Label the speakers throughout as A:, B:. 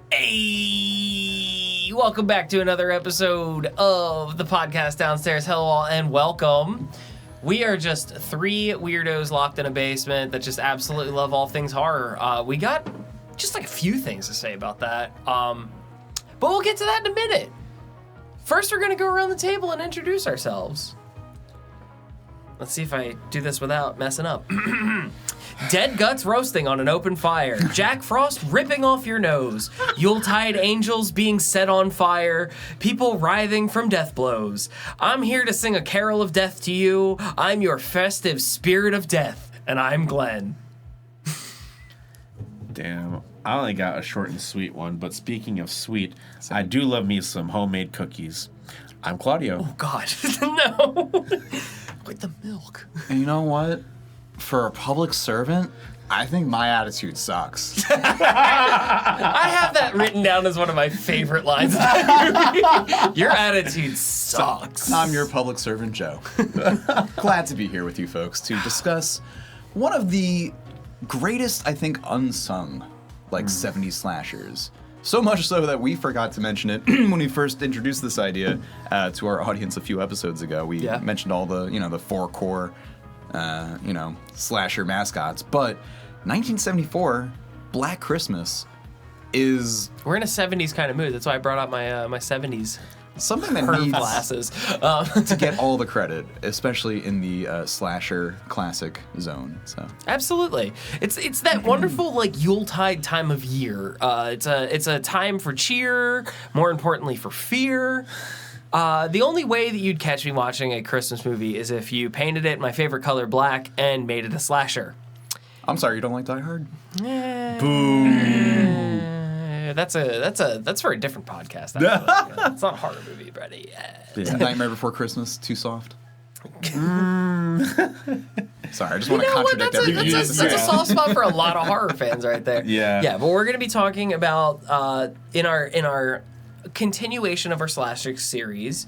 A: Hey, welcome back to another episode of the podcast Downstairs Hello and welcome. We are just three weirdos locked in a basement that just absolutely love all things horror. We got just like a few things to say about that, but we'll get to that in a minute. First, we're gonna go around the table and introduce ourselves. Let's see if I do this without messing up. Dead guts roasting on an open fire. Jack Frost ripping off your nose. Yuletide angels being set on fire. People writhing from death blows. I'm here to sing a carol of death to you. I'm your festive spirit of death, and I'm Glenn.
B: Damn, I only got a short and sweet one, but speaking of sweet, I do love me some homemade cookies. I'm Claudio.
A: Oh, God. No. With the milk.
C: And you know what? For a public servant, I think my attitude sucks.
A: I have that written down as one of my favorite lines of that movie. Your attitude sucks.
C: I'm your public servant, Joe. Glad to be here with you folks to discuss one of the greatest, I think, unsung, 70s slashers. So much so that we forgot to mention it when we first introduced this idea to our audience a few episodes ago. We mentioned all the, the four core slasher mascots. But 1974, Black Christmas is...
A: We're in a 70s kind of mood. That's why I brought out my my 70s
C: something that needs
A: glasses
C: to get all the credit, especially in the slasher classic zone. So
A: absolutely, it's that wonderful Yuletide time of year. It's a time for cheer. More importantly, for fear. The only way that you'd catch me watching a Christmas movie is if you painted it my favorite color black and made it a slasher.
C: I'm sorry, you don't like Die Hard?
A: Boom. That's for a different podcast. It's not a horror movie, buddy.
C: Nightmare Before Christmas, too soft? Sorry, I just want to contradict everything.
A: That's a soft spot for a lot of horror fans right there. Yeah, but we're going to be talking about in our continuation of our SLASHICS series.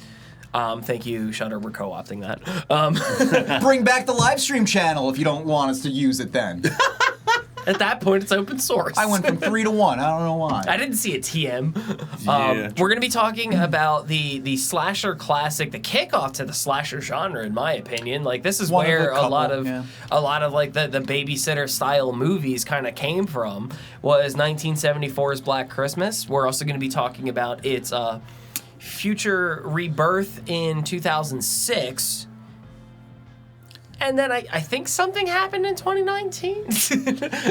A: Thank you, Shudder. We're co-opting that.
C: Bring back the live stream channel if you don't want us to use it then.
A: At that point, it's open source.
C: I went from 3 to 1. I don't know why.
A: I didn't see a TM. We're going to be talking about the slasher classic, the kickoff to the slasher genre, in my opinion. This is where a lot of the babysitter style movies kind of came from. Was 1974's Black Christmas. We're also going to be talking about its future rebirth in 2006. And then I think something happened in 2019.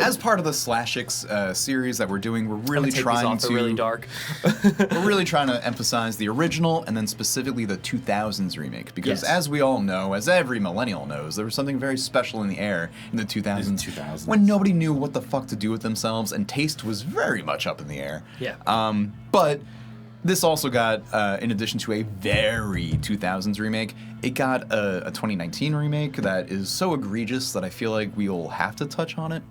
C: As part of the SLASHICS series that we're doing, we're really trying to
A: really dark.
C: We're really trying to emphasize the original and then specifically the 2000s remake because as we all know, as every millennial knows, there was something very special in the air in the 2000s when nobody knew what the fuck to do with themselves and taste was very much up in the air.
A: Yeah.
C: But this also got, in addition to a very 2000s remake, it got a 2019 remake that is so egregious that I feel like we'll have to touch on it.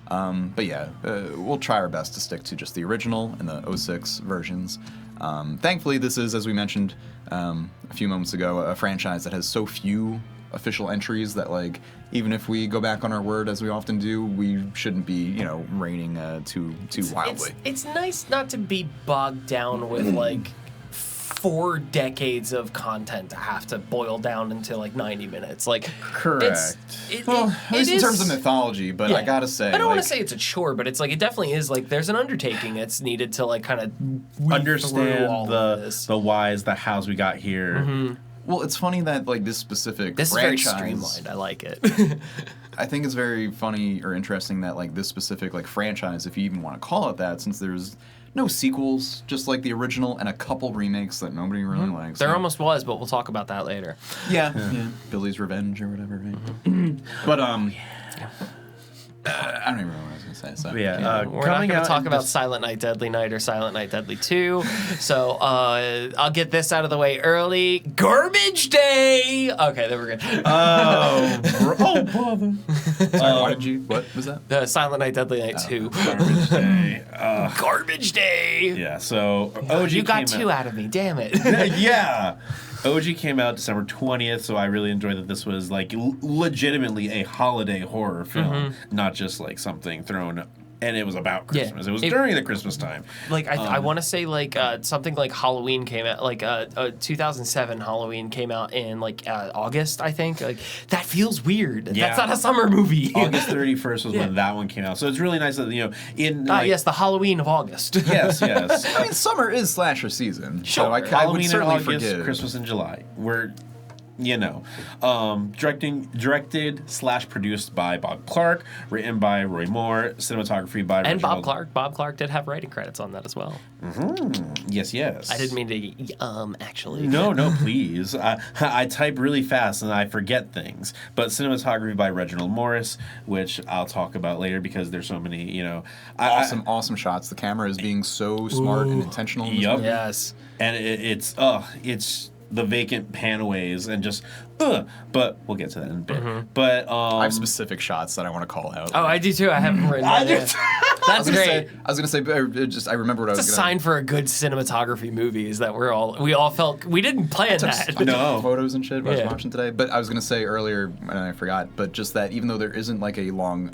C: But yeah, we'll try our best to stick to just the original and the 06 versions. Thankfully, this is, as we mentioned a few moments ago, a franchise that has so few official entries that even if we go back on our word as we often do, we shouldn't be reigning too wildly.
A: It's nice not to be bogged down with 4 decades of content to have to boil down into 90 minutes.
C: Correct. At least in terms of mythology, but I gotta say,
A: I don't want to say it's a chore, but it's it definitely is there's an undertaking that's needed to kind of
B: understand the whys, the hows we got here.
C: Well, it's funny that like this specific
A: This
C: franchise,
A: is very streamlined. I like it.
C: I think it's very funny or interesting that like this specific like franchise, if you even want to call it that, since there's no sequels, just like the original and a couple remakes that nobody really likes.
A: There almost was, but we'll talk about that later.
C: Yeah. Billy's Revenge or whatever, right? But I don't even remember what I was going to say. So
B: Yeah,
A: We're not going to talk about Silent Night, Deadly Night or Silent Night, Deadly 2. So I'll get this out of the way early. Garbage Day! Okay, then we're good.
B: bother.
C: Sorry, what was that?
A: Silent Night, Deadly Night 2.
B: Garbage Day.
A: Garbage Day!
B: Yeah, so OG
A: You got
B: came
A: 2
B: out.
A: out of me, damn it.
B: Yeah. OG came out December 20th, so I really enjoyed that this was like legitimately a holiday horror film, not just like something thrown. And it was about Christmas. It was during the Christmas time.
A: Like I want to say like something like Halloween came out like 2007 Halloween came out in like August, I think. Like that feels weird.
B: Yeah.
A: That's not a summer movie.
B: August 31st was when that one came out. So it's really nice that in like,
A: yes, the Halloween of August.
B: yes.
C: I mean, summer is slasher season.
A: Sure.
C: So I
B: Halloween
C: would
B: in
C: certainly
B: August,
C: forgive.
B: Christmas in July. We're directed/produced by Bob Clark, written by Roy Moore, cinematography by
A: And
B: Reginald.
A: Bob Clark did have writing credits on that as well.
B: Yes.
A: I didn't mean to actually.
B: No, please. I type really fast and I forget things. But cinematography by Reginald Morris, which I'll talk about later because there's so many,
C: Awesome shots. The camera is being so smart and intentional. in this
B: Yup.
C: movie.
A: Yes.
B: And it's the vacant panaways and just, but we'll get to that in a bit. But
C: I have specific shots that I want to call out.
A: Oh, I do too. I have them written down. Yeah. That's great.
C: I was gonna say, I remember what I was
A: It's a
C: gonna
A: sign for a good cinematography movie is that we all felt we didn't plan that.
B: No.
C: photos and shit I was
A: Yeah.
C: watching today. But I was gonna say earlier, and I forgot, but just that even though there isn't like a long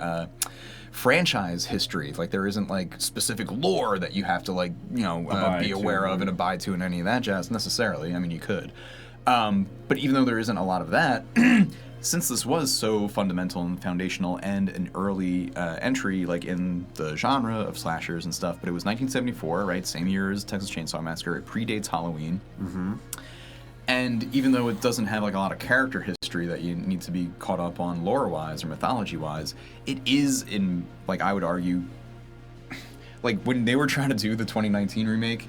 C: franchise history, like there isn't like specific lore that you have to like be aware of and abide to and any of that jazz necessarily. I mean, you could, but even though there isn't a lot of that. Since this was so fundamental and foundational and an early entry like in the genre of slashers and stuff, but it was 1974, right? Same year as Texas Chainsaw Massacre. It predates Halloween. And even though it doesn't have like a lot of character history that you need to be caught up on lore-wise or mythology-wise, it is in, like I would argue, like when they were trying to do the 2019 remake,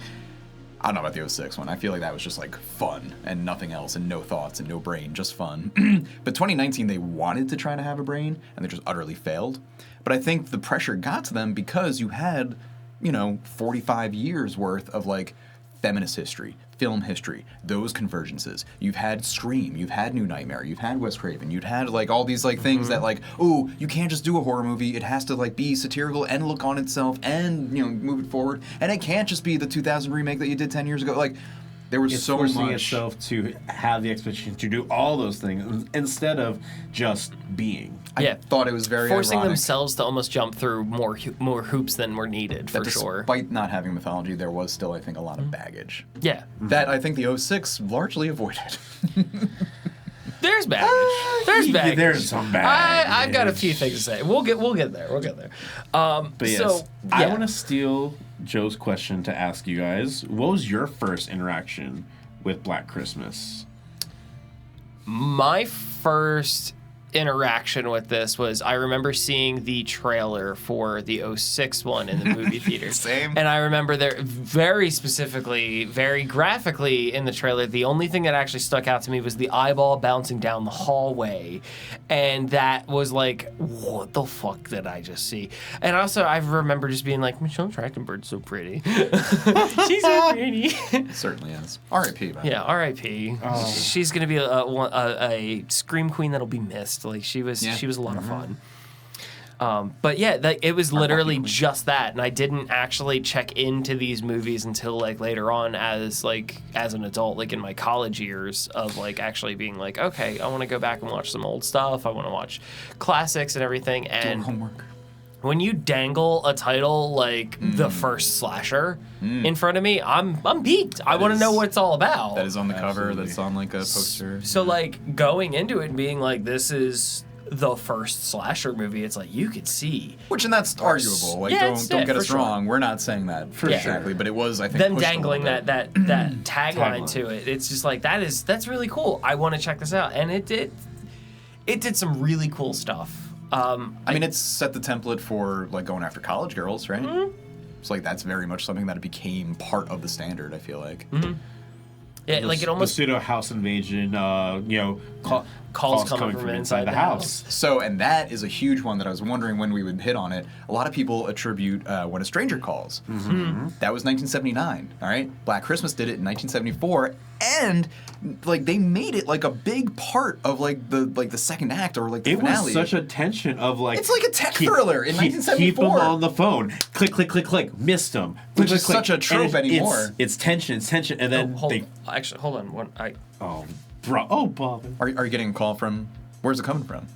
C: I don't know about the 06 one. I feel like that was just like fun and nothing else and no thoughts and no brain, just fun. But 2019, they wanted to try to have a brain and they just utterly failed. But I think the pressure got to them because you had, 45 years worth of like feminist history, film history, those convergences. You've had Scream, you've had New Nightmare, you've had Wes Craven, you've had like all these like things that like, oh, you can't just do a horror movie. It has to like be satirical and look on itself and move it forward. And it can't just be the 2000 remake that you did 10 years ago. Like there was
B: It's
C: so
B: forcing
C: much.
B: itself to have the expectation to do all those things instead of just being.
A: Yeah.
C: Thought it was very
A: Forcing
C: ironic
A: themselves to almost jump through more hoops than were needed, for
C: that
A: sure.
C: despite not having mythology, there was still, I think, a lot of baggage.
A: Yeah.
C: That I think the 06 largely avoided.
A: There's baggage. There's baggage.
B: There's some baggage.
A: I've got a few things to say. We'll get there.
B: But yes,
A: So,
B: I
A: yeah.
B: want to steal Joe's question to ask you guys. What was your first interaction with Black Christmas?
A: My first interaction with this was I remember seeing the trailer for the 06 one in the movie theater.
C: Same.
A: And I remember there very specifically, very graphically in the trailer, the only thing that actually stuck out to me was the eyeball bouncing down the hallway. And that was like, what the fuck did I just see? And also I remember just being like, Michelle Trachtenberg's so pretty. She's so pretty.
C: Certainly is. R.I.P. man.
A: Yeah, R.I.P. She's gonna be a scream queen that'll be missed. Like she was a lot of fun. But yeah, it was literally just that, and I didn't actually check into these movies until like later on as an adult, like in my college years of like actually being like, okay, I want to go back and watch some old stuff. I want to watch classics and everything. And
C: Homework.
A: when you dangle a title like the first slasher in front of me, I'm peaked. I want to know what it's all about.
C: That is on the cover.
B: Absolutely.
C: That's on like a poster.
A: So like going into it and being like, this is the first slasher movie, it's like you could see.
C: Which, and that's arguable. Like,
A: Yeah,
C: don't get us
A: sure.
C: wrong. We're not saying that exactly, but it was, I think,
A: them
C: pushed a
A: dangling
C: little
A: that
C: bit.
A: tagline to it. It's just like that's really cool. I want to check this out, and it did some really cool stuff.
C: I mean, it's set the template for like going after college girls, right?
A: Mm-hmm.
C: It's like that's very much something that became part of the standard. I feel like.
A: Mm-hmm. Yeah, like it almost
B: the pseudo house invasion.
A: calls coming from inside the house.
C: So, and that is a huge one that I was wondering when we would hit on it. A lot of people attribute When a Stranger Calls.
A: Mm-hmm.
C: That was 1979. All right, Black Christmas did it in 1974, and like they made it like a big part of like the second act or like the finale.
B: It was such a tension of like
C: It's like a tech thriller in 1974.
B: Keep them on the phone. Click, click, click, click. Missed them.
C: Which is such a trope anymore.
B: It's tension, and then
A: Actually, hold on.
B: Bob.
C: Are you getting a call from? Where's it coming from?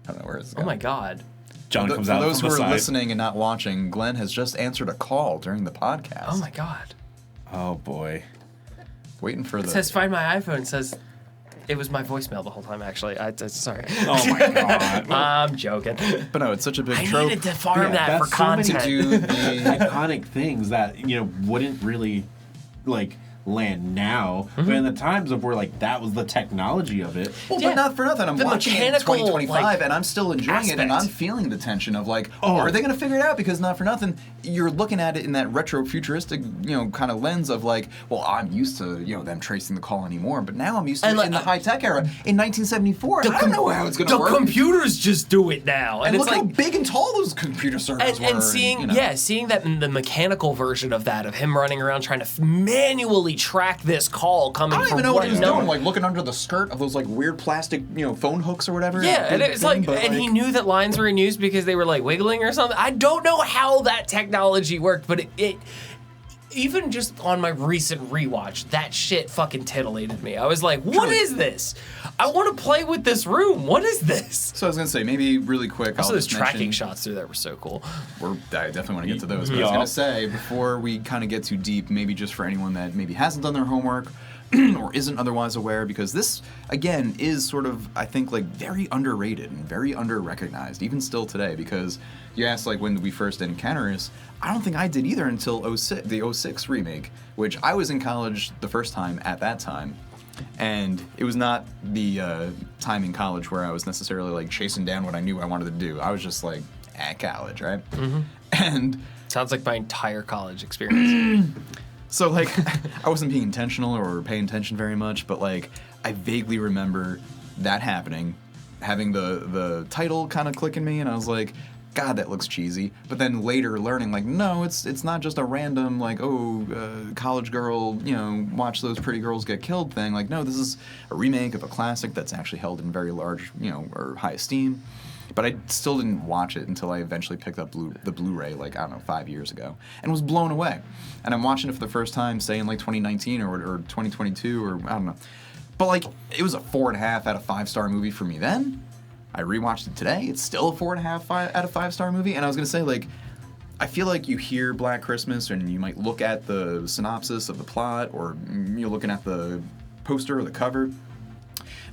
C: I don't know where it's going.
A: Oh my God.
B: John comes out
C: for those
B: from
C: who
B: the
C: are
B: side.
C: listening and not watching, Glenn has just answered a call during the podcast.
A: Oh my God.
B: Oh boy.
C: Waiting for
A: It
C: the.
A: says find my iPhone. It says it was my voicemail the whole time. Actually, sorry.
B: Oh my god.
A: I'm joking.
C: But no, it's such a big
A: I
C: trope.
A: needed to farm that for
B: that's so many
A: content.
C: to do the
B: iconic things that wouldn't really like land now, but in the times of where like that was the technology of it.
C: Well,
A: Yeah.
C: but not for nothing. I'm
A: The
C: watching it in
A: mechanical,
C: 2025,
A: like,
C: and I'm still enjoying it, and
A: aspect.
C: I'm feeling the tension of like, are they going to figure it out? Because not for nothing, you're looking at it in that retro futuristic, kind of lens of like, well, I'm used to them tracing the call anymore, but now I'm used to
A: And
C: it in the high tech era. In 1974, I don't know how it's going to work.
A: The computers just do it now,
C: and
A: it's
C: look
A: like
C: how big and tall those computer servers were.
A: and seeing that in the mechanical version of that, of him running around trying to manually track this call coming
C: I don't
A: from
C: even know what he was
A: no-
C: doing, like looking under the skirt of those like weird plastic, phone hooks or whatever.
A: Yeah, and
C: Big
A: it's
C: thing,
A: like,
C: but,
A: and he knew that lines were in use because they were like wiggling or something. I don't know how that technology worked, but it even just on my recent rewatch, that shit fucking titillated me. I was like, what
C: Truly.
A: is this? I want to play with this room. What is this?
C: So I was gonna say, maybe really quick.
A: Also,
C: I'll
A: those
C: just
A: tracking
C: mention,
A: shots through there were so cool.
C: I definitely want to get to those. But I was gonna say, before we kind of get too deep, maybe just for anyone that maybe hasn't done their homework or isn't otherwise aware, because this again is sort of, I think, like very underrated and very under-recognized, even still today. Because you asked like when did we first encounter this? I don't think I did either until the 06 remake, which I was in college the first time at that time. And it was not the time in college where I was necessarily like chasing down what I knew I wanted to do. I was just like at college, right? Mm-hmm. And
A: Sounds like my entire college experience.
C: so like I wasn't being intentional or paying attention very much, but like I vaguely remember that happening, having the title kind of click in me, and I was like, God, that looks cheesy. But then later learning, like, no, it's not just a random, like, college girl, watch those pretty girls get killed thing. Like, no, this is a remake of a classic that's actually held in very large, or high esteem. But I still didn't watch it until I eventually picked up the Blu-ray, like, I don't know, 5 years ago, and was blown away. And I'm watching it for the first time, say, in, like, 2019 or 2022, or I don't know. But, like, it was a 4.5 out of 5-star movie for me then. I rewatched it today. It's still a 4.5 out of 5-star movie. And I was going to say, like, I feel like you hear Black Christmas and you might look at the synopsis of the plot, or you're looking at the poster or the cover.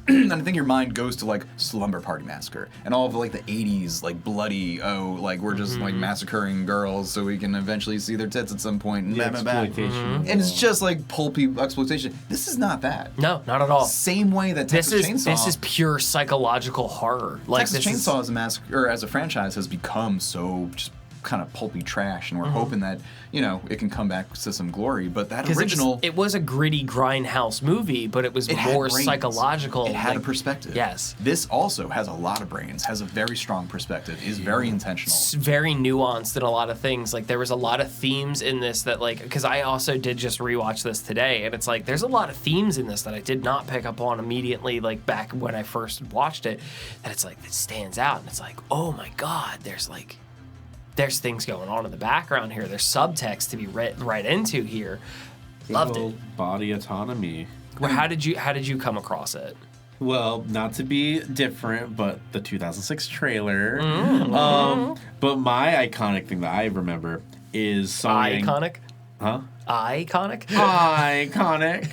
C: And I think your mind goes to, like, Slumber Party Massacre and all of, like, the 80s, like, bloody, we're just, like, massacring girls so we can eventually see their tits at some point. And,
B: The
C: blah, blah, blah.
B: exploitation.
C: And it's just, like, pulpy exploitation. This is not that.
A: No, not at all.
C: Same way that Texas Chainsaw...
A: This is pure psychological horror. Like,
C: Texas Chainsaw as a massacre, or as a franchise, has become so just kind of pulpy trash, and we're hoping that it can come back to some glory. But that original,
A: it was a gritty grindhouse movie, but it was more
C: brains.
A: psychological.
C: It had
A: like,
C: a perspective.
A: Yes.
C: This also has a lot of brains, has a very strong perspective, is very intentional.
A: It's very nuanced in a lot of things. Like, there was a lot of themes in this that, like, because I also did just rewatch this today, and it's like there's a lot of themes in this that I did not pick up on immediately, like back when I first watched it. That it's like it stands out, and it's like, oh my God, there's things going on in the background here. There's subtext to be read right into here. Loved it.
B: Body autonomy.
A: Well, how did you come across it?
B: Well, not to be different, but the 2006 trailer.
A: Mm-hmm.
B: But my iconic thing that I remember is sawing.
A: Iconic?
B: Huh?
A: Iconic?
B: Iconic.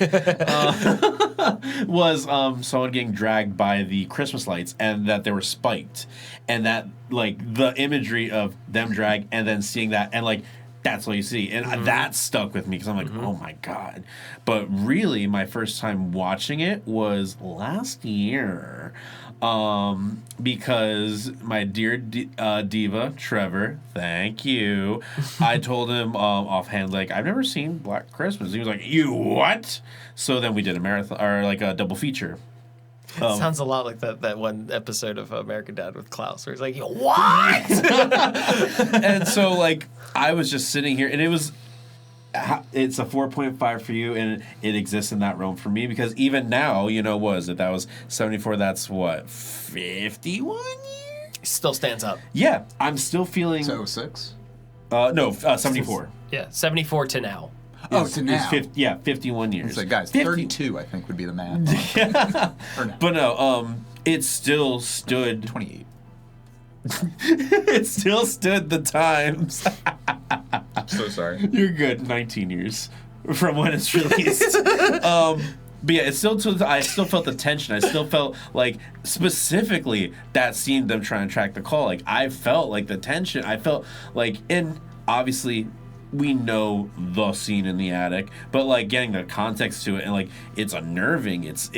B: Was someone getting dragged by the Christmas lights and that they were spiked. And that, like, the imagery of them drag and then seeing that and, like, that's what you see. And that stuck with me because I'm like, oh my God. But really, my first time watching it was last year. Because my dear diva, Trevor, thank you. I told him offhand, like, I've never seen Black Christmas. He was like, you what? So then we did a marathon, or like a double feature.
A: Sounds a lot like that one episode of American Dad with Klaus, where he's like, what?
B: And so, like, I was just sitting here, and it's a 4.5 for you, and it exists in that realm for me, because even now, that was 74, that's what, 51 years?
A: Still stands up.
B: Yeah, I'm still feeling...
C: So 06?
B: No, 74.
A: Yeah, 74 to now.
C: To now.
B: 51 years.
C: So, guys, 32, I think, would be the math. Or no.
B: But no, it still stood...
C: 28.
B: It still stood the times.
C: So sorry.
B: You're good. 19 years from when it's released. But yeah, I still felt the tension. I still felt like, specifically that scene, them trying to track the call. Like, I felt like the tension. I felt like, and obviously we know the scene in the attic, but like getting the context to it, and like it's unnerving. It's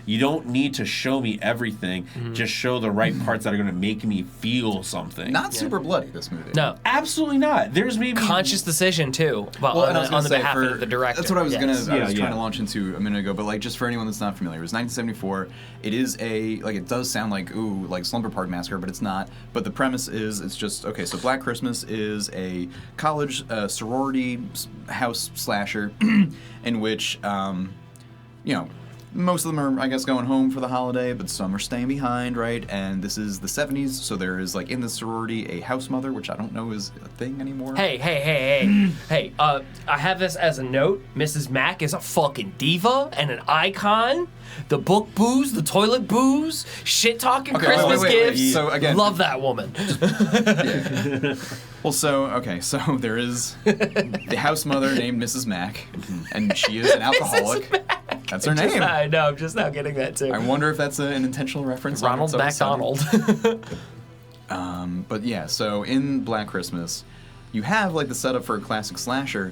B: you don't need to show me everything. Just show the right parts that are going to make me feel something.
C: Not super bloody, this movie.
A: No.
B: Absolutely not. There's maybe
A: Conscious decision, too. Well, on the behalf of the director.
C: That's what I was
A: Yes.
C: trying to launch into a minute ago, but like, just for anyone that's not familiar, it was 1974. It is it does sound like, like Slumber Park Massacre, but it's not. But the premise is, it's just, okay, so Black Christmas is a college sorority house slasher in which, most of them are, I guess, going home for the holiday, but some are staying behind, right? And this is the 70s, so there is, like, in the sorority, a house mother, which I don't know is a thing anymore.
A: Hey, I have this as a note. Mrs. Mack is a fucking diva and an icon. The book booze, the toilet booze, shit-talking Christmas gifts.
C: So, again,
A: love that woman.
C: Well, so there is the house mother named Mrs. Mack, and she is an alcoholic. That's her name.
A: I know, I'm just now getting that too.
C: I wonder if that's an intentional reference.
A: Ronald McDonald.
C: But yeah, so in Black Christmas, you have like the setup for a classic slasher,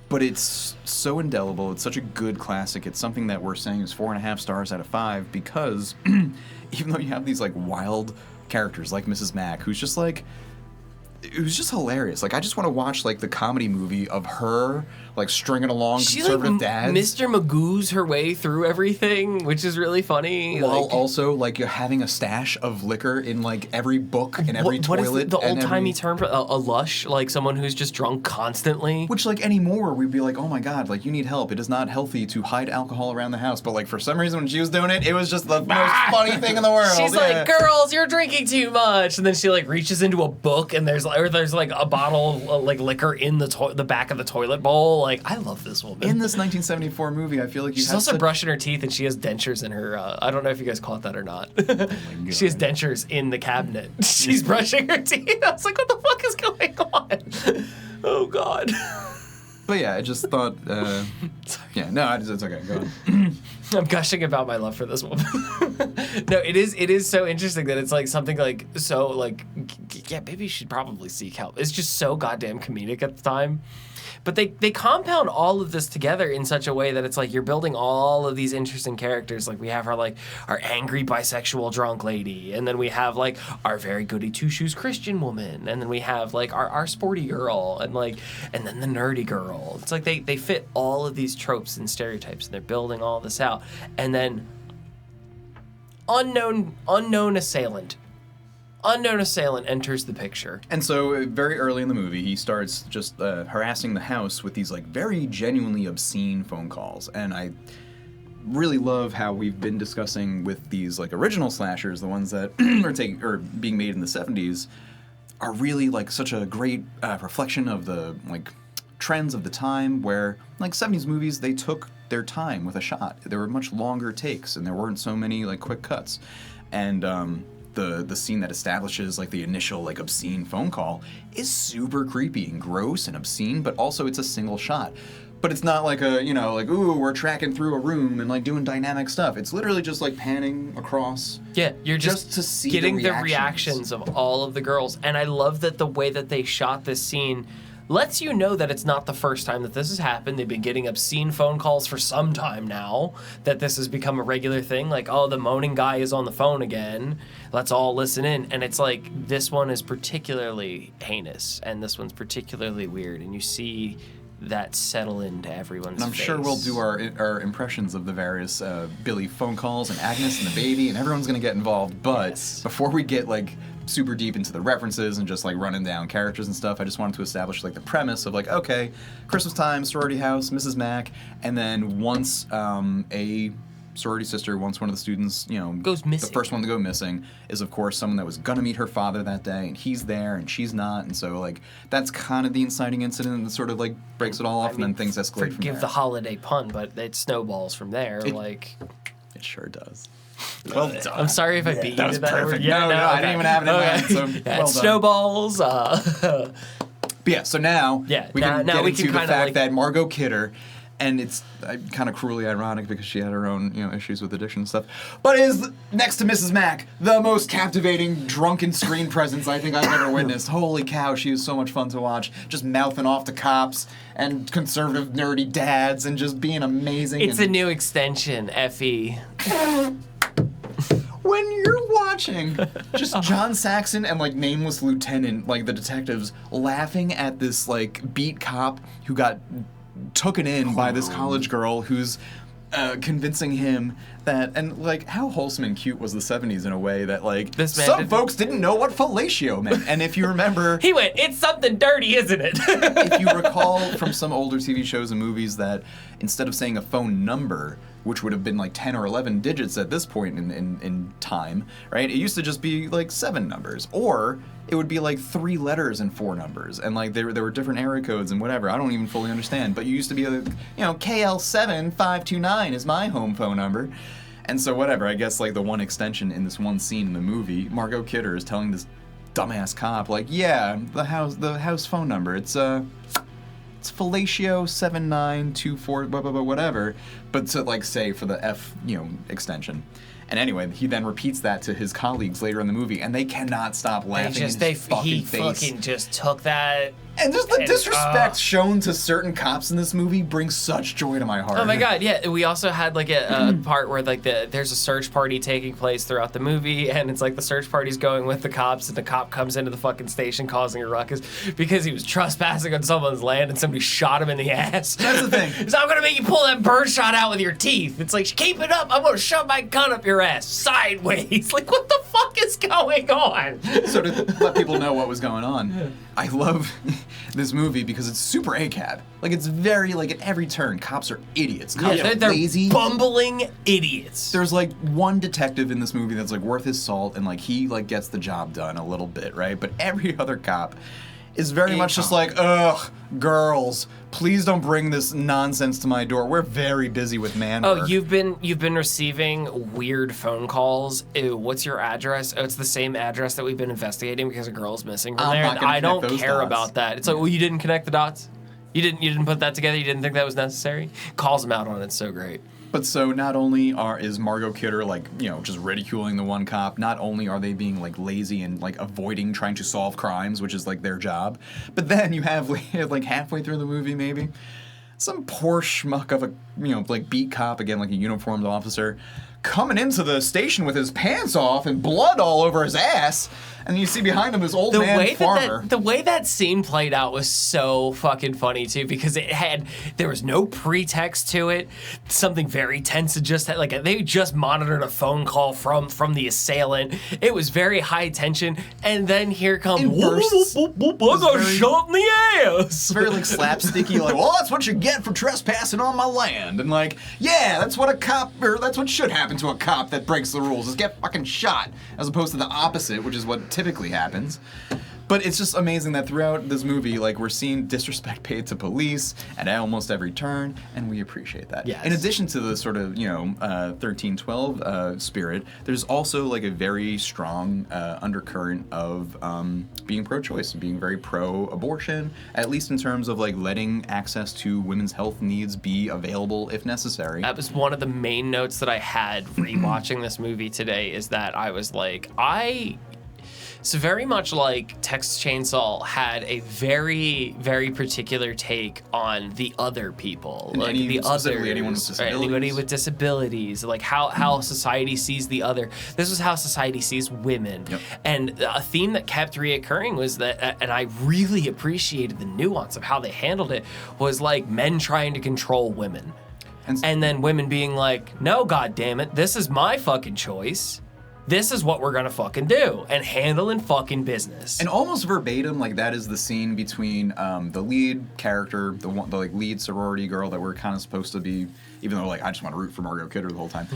C: but it's so indelible. It's such a good classic. It's something that we're saying is 4.5 stars out of 5 because even though you have these like wild characters like Mrs. Mack, who's just like, it was just hilarious. Like, I just want to watch like the comedy movie of her like stringing along conservative dads.
A: Mr. Magoo's her way through everything, which is really funny.
C: While also like you're having a stash of liquor in like every book and every toilet.
A: What is the old-timey term for a lush? Like someone who's just drunk constantly?
C: Which like anymore, we'd be like, oh my God, like you need help. It is not healthy to hide alcohol around the house. But like for some reason when she was doing it, it was just the most funny thing in the world.
A: She's like, girls, you're drinking too much. And then she like reaches into a book and there's like a bottle of like liquor in the back of the toilet bowl. Like, I love this woman.
C: In this 1974 movie, I feel like
A: she's also brushing her teeth and she has dentures in her. I don't know if you guys caught that or not. She has dentures in the cabinet. She's brushing her teeth. I was like, what the fuck is going on? Oh God.
C: But yeah, I just thought. Yeah, no, it's okay. Go on.
A: I'm gushing about my love for this woman. No, it is so interesting that it's like something like so like yeah, maybe you should probably seek help. It's just so goddamn comedic at the time. But they compound all of this together in such a way that it's like you're building all of these interesting characters. Like we have our angry bisexual drunk lady, and then we have like our very goody two shoes Christian woman, and then we have like our sporty girl, and then the nerdy girl. It's like they fit all of these tropes and stereotypes, and they're building all this out, and then unknown assailant enters the picture.
C: And so very early in the movie, he starts just harassing the house with these like very genuinely obscene phone calls. And I really love how we've been discussing with these like original slashers, the ones that are being made in the 70s, are really like such a great reflection of the like trends of the time, where like 70s movies, they took their time with a shot. There were much longer takes and there weren't so many like quick cuts. And the scene that establishes like the initial like obscene phone call is super creepy and gross and obscene, but also it's a single shot. But it's not like a, like, ooh, we're tracking through a room and like doing dynamic stuff. It's literally just like panning across.
A: Yeah, you're just
C: to see
A: getting
C: the
A: reactions of all of the girls. And I love that the way that they shot this scene lets you know that it's not the first time that this has happened. They've been getting obscene phone calls for some time now, that this has become a regular thing. Like, oh, the moaning guy is on the phone again. Let's all listen in. And it's like, this one is particularly heinous, and this one's particularly weird. And you see that settle into everyone's
C: face. And I'm sure we'll do our impressions of the various Billy phone calls and Agnes and the baby, and everyone's going to get involved. But before we get, like, super deep into the references and just like running down characters and stuff, I just wanted to establish like the premise of like, okay, Christmas time, sorority house, Mrs. Mack, and then once a sorority sister, once one of the students,
A: goes missing.
C: The first one to go missing is of course someone that was gonna meet her father that day, and he's there and she's not, and so like that's kind of the inciting incident that sort of like breaks it all off, and then things escalate from there.
A: Forgive the holiday pun, but it snowballs from there. It
C: sure does.
A: Well done. I'm sorry if I beat you.
C: That was perfect.
A: Yeah,
C: no, I didn't even have it in mind. So well
A: snowballs.
C: But yeah, so now we can get into the fact that Margot Kidder, and it's kind of cruelly ironic because she had her own issues with addiction and stuff, but is next to Mrs. Mack the most captivating drunken screen presence I think I've ever witnessed. Holy cow, she is so much fun to watch, just mouthing off to cops and conservative nerdy dads and just being amazing.
A: It's a new extension, Effie.
C: When you're watching just John Saxon and like nameless lieutenant, like the detectives, laughing at this like beat cop who got taken in by this college girl who's convincing him that, and like how wholesome and cute was the 70s in a way that like some folks didn't know what fellatio meant. And if you remember,
A: he went, it's something dirty, isn't it?
C: If you recall from some older TV shows and movies that instead of saying a phone number, which would have been like 10 or 11 digits at this point in time, right? It used to just be like 7 numbers, or it would be like 3 letters and 4 numbers, and like there were different area codes and whatever. I don't even fully understand, but you used to be like, KL7529 is my home phone number. And so whatever, I guess like the one extension in this one scene in the movie, Margot Kidder is telling this dumbass cop like, yeah, the house phone number, it's fellatio 7924 blah blah blah whatever, but to like say for the F extension. And anyway, he then repeats that to his colleagues later in the movie, and they cannot stop laughing in his fucking face.
A: He fucking just took that.
C: And just the disrespect shown to certain cops in this movie brings such joy to my heart.
A: Oh my god, yeah. We also had like a part where like there's a search party taking place throughout the movie, and it's like the search party's going with the cops, and the cop comes into the fucking station causing a ruckus because he was trespassing on someone's land and somebody shot him in the ass.
C: That's the thing.
A: So I'm gonna make you pull that birdshot out with your teeth. It's like, keep it up, I'm gonna shove my gun up your ass sideways. Like, what the fuck is going on?
C: So to let people know what was going on, I love this movie because it's super ACAB. Like, it's very, like, at every turn, cops are idiots. Cops are lazy.
A: Bumbling idiots.
C: There's, like, one detective in this movie that's, like, worth his salt, and, like, he, like, gets the job done a little bit, right? But every other cop is very much just like, ugh, girls, please don't bring this nonsense to my door. We're very busy with man work.
A: Oh, you've been receiving weird phone calls. Ew, what's your address? Oh, it's the same address that we've been investigating because a girl's missing from there. I don't care about that. It's like, well, you didn't connect the dots? You didn't put that together? You didn't think that was necessary? Calls them out on it. It's so great.
C: But so not only is Margot Kidder like, just ridiculing the one cop, not only are they being like lazy and like avoiding trying to solve crimes, which is like their job, but then you have like halfway through the movie maybe, some poor schmuck of a, like beat cop, again, like a uniformed officer, coming into the station with his pants off and blood all over his ass. And you see behind him this old man farmer.
A: The way that scene played out was so fucking funny too, because there was no pretext to it. Something very tense. They just monitored a phone call from the assailant. It was very high tension, and then here comes I got shot in the ass.
C: Very like slapsticky, like, well, that's what you get for trespassing on my land, and like, yeah, that's what that's what should happen to a cop that breaks the rules, is get fucking shot, as opposed to the opposite, which is what typically happens. But it's just amazing that throughout this movie, like, we're seeing disrespect paid to police at almost every turn, and we appreciate that.
A: Yes.
C: In addition to the sort of, 1312 spirit, there's also, like, a very strong undercurrent of being pro-choice and being very pro-abortion, at least in terms of, like, letting access to women's health needs be available if necessary.
A: That was one of the main notes that I had rewatching this movie today, is that I was like, it's very much like Texas Chainsaw had a very, very particular take on the other people,
C: And
A: like the others,
C: anyone with disabilities.
A: anybody with disabilities, like how society sees the other. This was how society sees women,
C: Yep.
A: and a theme that kept reoccurring was that, and I really appreciated the nuance of how they handled it, was like men trying to control women, and then women being like, no, God damn it, this is my fucking choice. This is what we're gonna fucking do, and handling fucking business.
C: And almost verbatim, like, that is the scene between the lead character, the like lead sorority girl that we're kind of supposed to be, even though, like, I just want to root for Margot Kidder the whole time.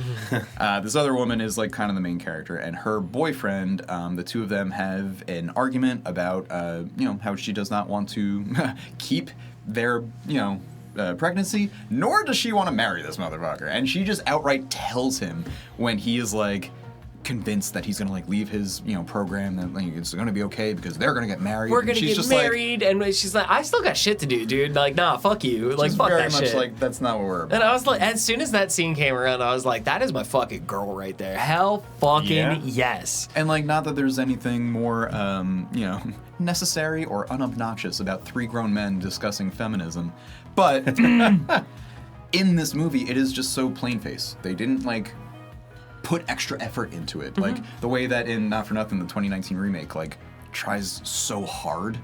C: This other woman is, like, kind of the main character, and her boyfriend, the two of them have an argument about, how she does not want to keep their, pregnancy, nor does she want to marry this motherfucker. And she just outright tells him when he is, like, convinced that he's gonna, like, leave his program, that, like, it's gonna be okay because they're gonna get married.
A: We're gonna
C: she's
A: get
C: just
A: married, and she's like, I still got shit to do, dude. Like, nah, fuck you. Like,
C: she's
A: fuck
C: very
A: that
C: much
A: shit.
C: like, that's not what we're about.
A: And I was like, as soon as that scene came around, I was like, that is my fucking girl right there. Hell fucking yes.
C: And, like, not that there's anything more necessary or unobnoxious about three grown men discussing feminism, but in this movie it is just so plain face. They didn't, like, put extra effort into it. Like, the way that in Not For Nothing, the 2019 remake, like, tries so hard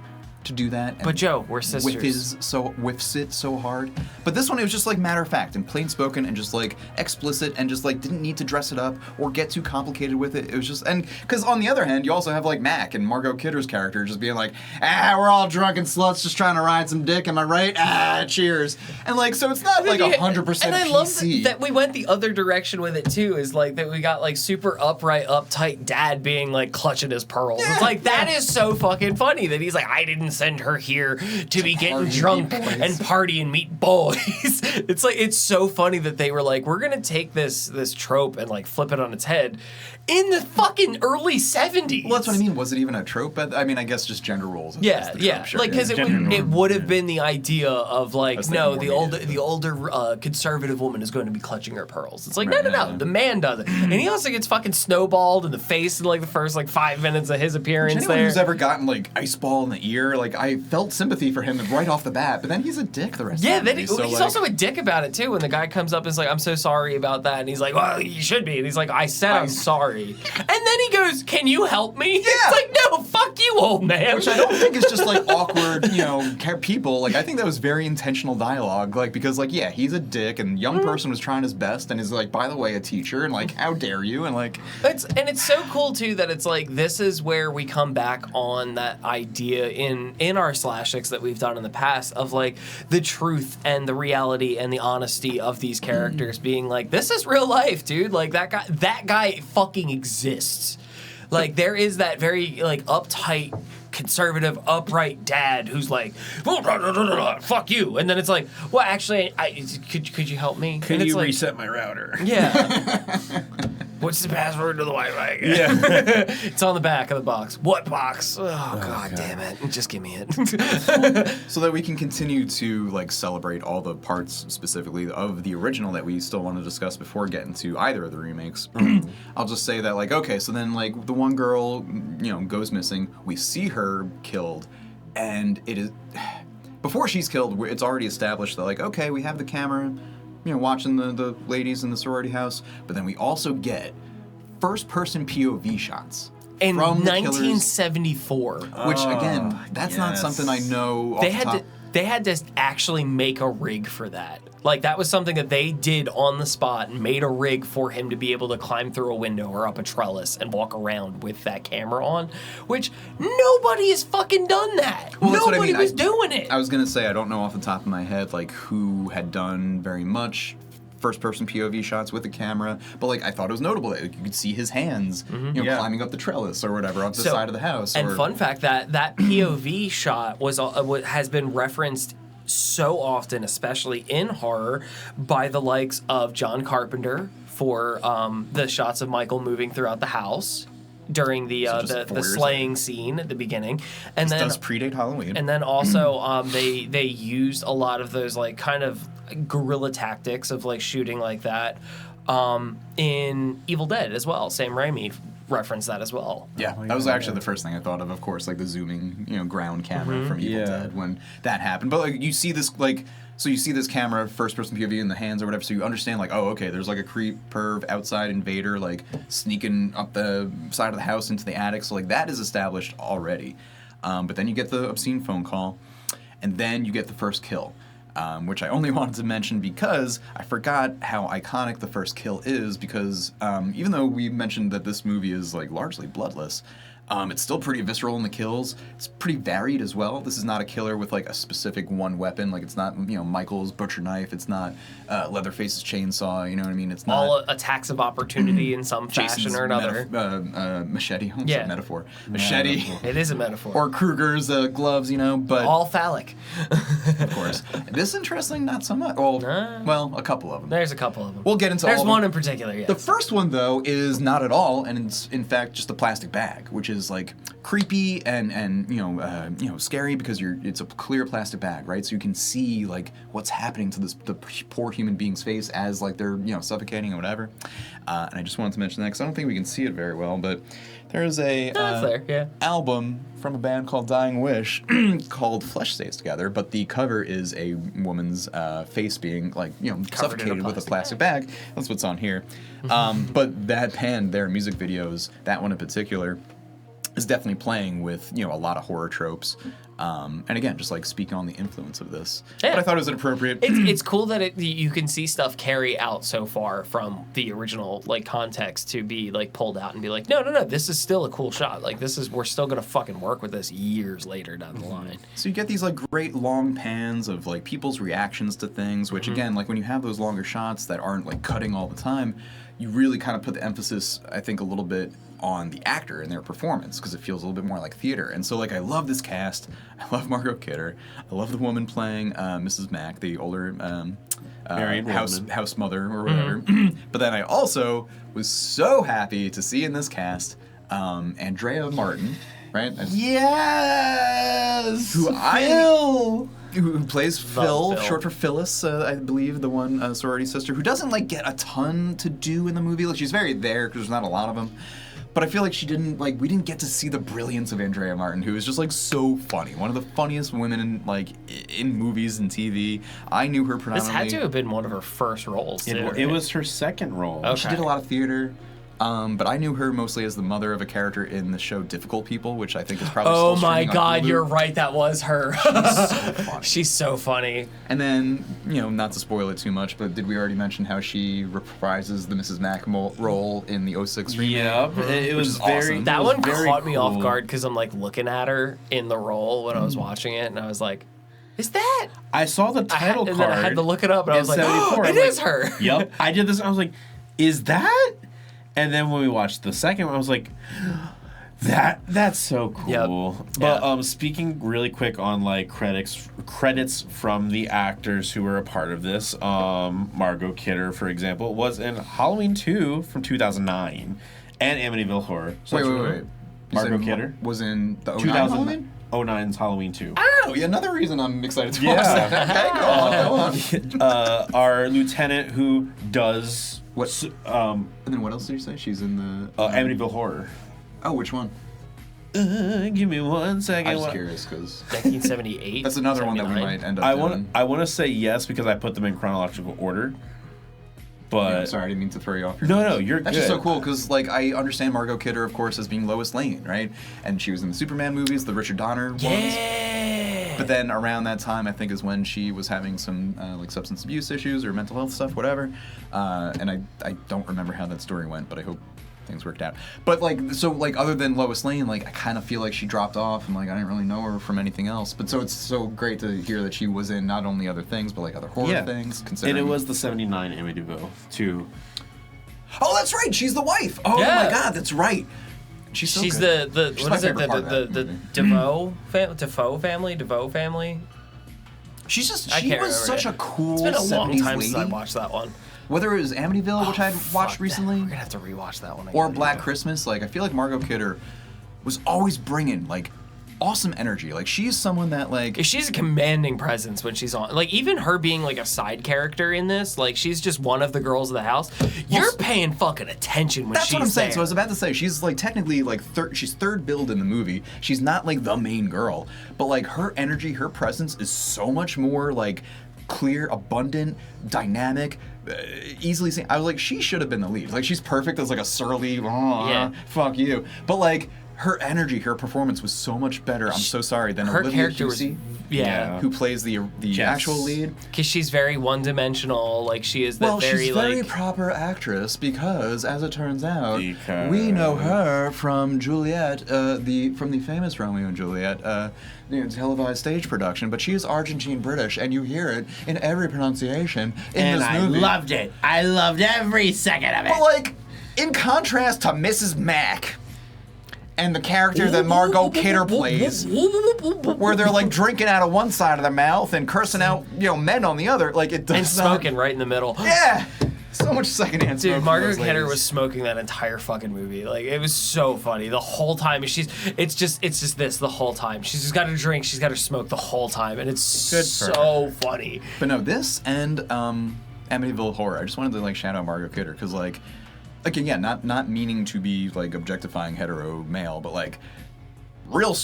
C: to do that. And
A: But Joe, we're sisters.
C: whiffs it so hard. But this one, it was just, like, matter of fact and plain spoken and just, like, explicit and just, like, didn't need to dress it up or get too complicated with it. It was just, and because on the other hand, you also have, like, Mac and Margot Kidder's character just being like, we're all drunken sluts just trying to ride some dick, am I right? Cheers. And, like, so it's not, like, 100%
A: And I
C: PC.
A: love that we went the other direction with it too, is like that we got like super upright, uptight dad being like clutching his pearls. It's like, that is so fucking funny that he's like, I didn't send her here to be getting drunk and party and meet boys. It's like, it's so funny that they were like, we're gonna take this trope and like flip it on its head in the fucking early 70s.
C: Well, that's what I mean. Was it even a trope? But I mean, I guess just gender roles.
A: Yeah,
C: is the trope, sure.
A: like, because it would have been the idea of like, no, the older conservative woman is going to be clutching her pearls. It's like, no, the man does it, and he also gets fucking snowballed in the face in like the first like 5 minutes of his appearance.
C: Anyone
A: there.
C: who's ever gotten like ice ball in the ear, like, I felt sympathy for him right off the bat. But then he's a dick the rest of the
A: Then
C: movie. So,
A: he's
C: like,
A: also a dick about it too. When the guy comes up and is like, I'm so sorry about that, and he's like, well, you should be, and he's like, I said I'm sorry, and then he goes, can you help me? Yeah. It's like, no, fuck you, old man.
C: Which I don't think is just like awkward, people. Like, I think that was very intentional dialogue. Like, because, like, yeah, he's a dick, and young person was trying his best, and is like, by the way, a teacher, and like, how dare you? And like,
A: it's so cool too that it's like, this is where we come back on that idea in our SLASHICS that we've done in the past of like the truth and the reality and the honesty of these characters being like, this is real life, dude. Like, that guy fucking exists. Like, there is that very like uptight, conservative, upright dad who's like, fuck you, and then it's like, well, actually, could you help me?
B: Could
A: and
B: you
A: like,
B: reset my router?
A: Yeah. What's the password to the Wi-Fi?
B: Yeah.
A: It's on the back of the box. What box? Oh, God damn it. Just give me it.
C: so that we can continue to like celebrate all the parts specifically of the original that we still want to discuss before getting to either of the remakes. I'll just say that, like, okay, so then like the one girl, goes missing. We see her killed, and it is before she's killed, it's already established that, like, okay, we have the camera, watching the ladies in the sorority house, but then we also get first-person POV shots
A: in
C: from
A: 1974.
C: Which, again, that's not something I know off the top.
A: They had to actually make a rig for that. Like, that was something that they did on the spot and made a rig for him to be able to climb through a window or up a trellis and walk around with that camera on, which nobody has fucking done that.
C: Well, that's
A: nobody
C: what I mean.
A: was doing it.
C: I was going to say, I don't know off the top of my head, like, who had done very much first-person POV shots with the camera. But like I thought it was notable that you could see his hands, climbing up the trellis or whatever up the side of the house.
A: And fun fact that POV shot has been referenced so often, especially in horror, by the likes of John Carpenter for the shots of Michael moving throughout the house during the slaying scene at the beginning, and
C: this
A: then
C: does predate Halloween.
A: And then also they used a lot of those like kind of guerrilla tactics of like shooting like that in Evil Dead as well. Sam Raimi referenced that as well.
C: Yeah, that was actually the first thing I thought of course, like the zooming, ground camera from Evil Dead when that happened. But like you see this so you see this camera, first-person POV in the hands or whatever, so you understand, like, oh, okay, there's, like, a creep, perv, outside invader, like, sneaking up the side of the house into the attic. So, like, that is established already. But then you get the obscene phone call, and then you get the first kill, which I only wanted to mention because I forgot how iconic the first kill is because even though we mentioned that this movie is, like, largely bloodless, it's still pretty visceral in the kills. It's pretty varied as well. This is not a killer with like a specific one weapon. Like it's not Michael's butcher knife. It's not Leatherface's chainsaw. You know what I mean? It's not
A: all attacks of opportunity in some fashion or another.
C: Machete. Metaphor. Machete.
A: It is a metaphor.
C: Or Kruger's gloves. But
A: all phallic.
C: Of course. This interesting, not so much. Well, a couple of them.
A: There's a couple of them.
C: We'll get into.
A: There's
C: all
A: one
C: of them.
A: in particular. Yes.
C: The first one though is not at all, and it's in fact just a plastic bag, which is like creepy and scary because it's a clear plastic bag, right? So you can see like what's happening to the poor human being's face as like they're suffocating or whatever. And I just wanted to mention that because I don't think we can see it very well, but there's a album from a band called Dying Wish called Flesh Stays Together, but the cover is a woman's face being like suffocated with a plastic bag. That's what's on here. But that band, their music videos, that one in particular, is definitely playing with a lot of horror tropes, and again, just like speaking on the influence of this. Yeah. But I thought it was inappropriate.
A: It's cool that you can see stuff carry out so far from the original like context to be like pulled out and be like, no, this is still a cool shot. Like we're still gonna fucking work with this years later down the line.
C: So you get these like great long pans of like people's reactions to things, which again, like when you have those longer shots that aren't like cutting all the time, you really kind of put the emphasis, I think, a little bit on the actor and their performance because it feels a little bit more like theater. And so like I love this cast. I love Margot Kidder. I love the woman playing Mrs. Mack, the older house mother or whatever. But then I also was so happy to see in this cast Andrea Martin, right?
B: Yes!
C: Who plays Phil, short for Phyllis, I believe, the one sorority sister, who doesn't like get a ton to do in the movie. Like she's very there because there's not a lot of them. But I feel like we didn't get to see the brilliance of Andrea Martin, who is just like so funny. One of the funniest women in movies and TV. I knew her predominantly.
A: This had to have been one of her first roles, too.
B: It was her second role.
A: Okay.
C: She did a lot of theater. But I knew her mostly as the mother of a character in the show Difficult People, which I think is probably still streaming on Hulu. Oh my God,
A: you're right, that was her.
C: She's so funny.
A: She's so funny.
C: And then, not to spoil it too much, but did we already mention how she reprises the Mrs. Mack role in the 06 remake?
B: Yep, it was very awesome.
A: That one caught me off guard because I'm like looking at her in the role when I was watching it, and I was like, is that?
B: I saw the title card.
A: And then I had to look it up, and I was like, oh, it is her.
B: Yep, I did this, I was like, is that? And then when we watched the second one, I was like, that's so cool. Yep. But speaking really quick on like credits from the actors who were a part of this, Margot Kidder, for example, was in Halloween 2 from 2009 and Amityville Horror. So
C: wait.
B: Margot Kidder
C: was in the 09 Halloween?
B: 09's Halloween 2.
C: Oh, yeah, another reason I'm excited to watch that. Okay, go on.
B: Our lieutenant who does...
C: What? And then what else did you say? She's in the...
B: Amityville Horror.
C: Oh, which one?
B: Give me 1 second.
C: I'm just curious because...
A: 1978?
C: That's another
A: 79?
C: one that we might end up doing.
B: I want to say yes because I put them in chronological order. But...
C: Yeah, I'm sorry, I didn't mean to throw you off.
B: No, you're good.
C: That's just so cool because, like, I understand Margot Kidder, of course, as being Lois Lane, right? And she was in the Superman movies, the Richard Donner ones. But then around that time, I think, is when she was having some like substance abuse issues or mental health stuff, whatever. And I don't remember how that story went, but I hope things worked out. But like, so like, other than Lois Lane, like I kind of feel like she dropped off, and like I didn't really know her from anything else. But so it's so great to hear that she was in not only other things, but like other horror things.
B: And it was the '79 Amityville too.
C: Oh, that's right. She's the wife. Oh my God, that's right. She's so good.
A: the
C: She's
A: what
C: my
A: is it?
C: favorite part of that
A: The
C: movie.
A: DeVoe family.
C: She's just
A: I
C: she
A: can't
C: was
A: remember
C: such
A: it.
C: a cool
A: It's been a long
C: 70s
A: time
C: lady.
A: since I watched that one.
C: Whether it was Amityville, which I had watched
A: Fuck that.
C: recently,
A: We're gonna have to rewatch that one.
C: or Black Christmas, like I feel like Margot Kidder was always bringing like awesome energy. Like she's someone that like
A: She's a commanding presence when she's on. Like even her being like a side character in this, like she's just one of the girls of the house. You're paying fucking attention when
C: that's
A: she's
C: what I'm saying.
A: there.
C: So I was about to say she's like technically like she's third billed in the movie. She's not like the main girl, but like her energy, her presence is so much more like clear, abundant, dynamic, easily seen. I was like, she should have been the lead. Like she's perfect as like a surly, fuck you. But like her energy, her performance was so much better. I'm so sorry. Than
A: her
C: Olivia
A: character was
C: Hussey,
A: yeah.
C: who plays the actual lead.
A: Because she's very one-dimensional. Like she is that
C: She's very
A: like
C: proper actress because, as it turns out,
B: Because-
C: we know her from Juliet, from the famous Romeo and Juliet, televised stage production. But she is Argentine British, and you hear it in every pronunciation in this movie.
B: loved it. I loved every second of it.
C: But like, in contrast to Mrs. Mack. And the character that Margot Kidder plays, where they're like drinking out of one side of their mouth and cursing out, men on the other, like it does
A: and smoking right in the middle.
C: Yeah, so much secondhand smoke.
A: Dude,
C: from
A: Margaret
C: those
A: Kidder
C: ladies.
A: was smoking that entire fucking movie. Like it was so funny the whole time. It's just this the whole time. She's just got to drink. She's got to smoke the whole time, and it's
B: Good for
A: so funny.
C: But no, this and Amityville Horror. I just wanted to like shout out Margot Kidder because like again, not meaning to be like objectifying hetero male, but like real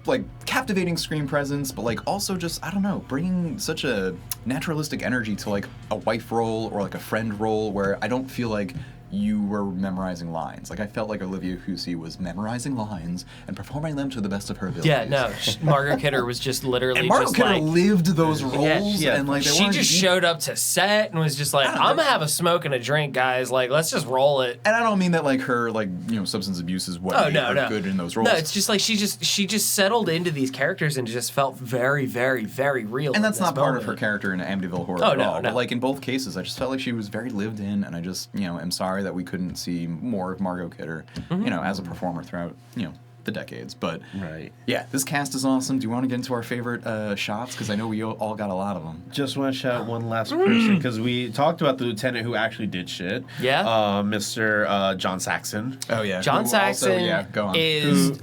C: like captivating screen presence, but like also just I don't know, bringing such a naturalistic energy to like a wife role or like a friend role where I don't feel like you were memorizing lines. Like I felt like Olivia Hussey was memorizing lines and performing them to the best of her abilities.
A: Yeah, no, Margaret Kidder was just literally
C: And Margot
A: just
C: Kidder
A: like
C: lived those roles,
B: yeah.
C: and like they
A: she
C: weren't
A: just
C: deep.
A: showed up to set and was just like, I'm gonna have a smoke and a drink, guys. Like, let's just roll it.
C: And I don't mean that like her like substance abuse is what made her good in those roles.
A: No, it's just like she just settled into these characters and just felt very, very, very real.
C: And that's
A: in this
C: not part of
A: moment.
C: her character in Amityville Horror
A: Oh,
C: at
A: no,
C: all.
A: no.
C: But like in both cases, I just felt like she was very lived in, and I just am sorry that we couldn't see more of Margot Kidder, as a performer throughout the decades. But
B: Right.
C: yeah, this cast is awesome. Do you want to get into our favorite shots? Because I know we all got a lot of them.
B: Just want to shout out one last person because we talked about the lieutenant who actually did shit.
A: Yeah.
B: Mr. John Saxon.
C: Oh yeah,
A: John Saxon
C: go on.
A: is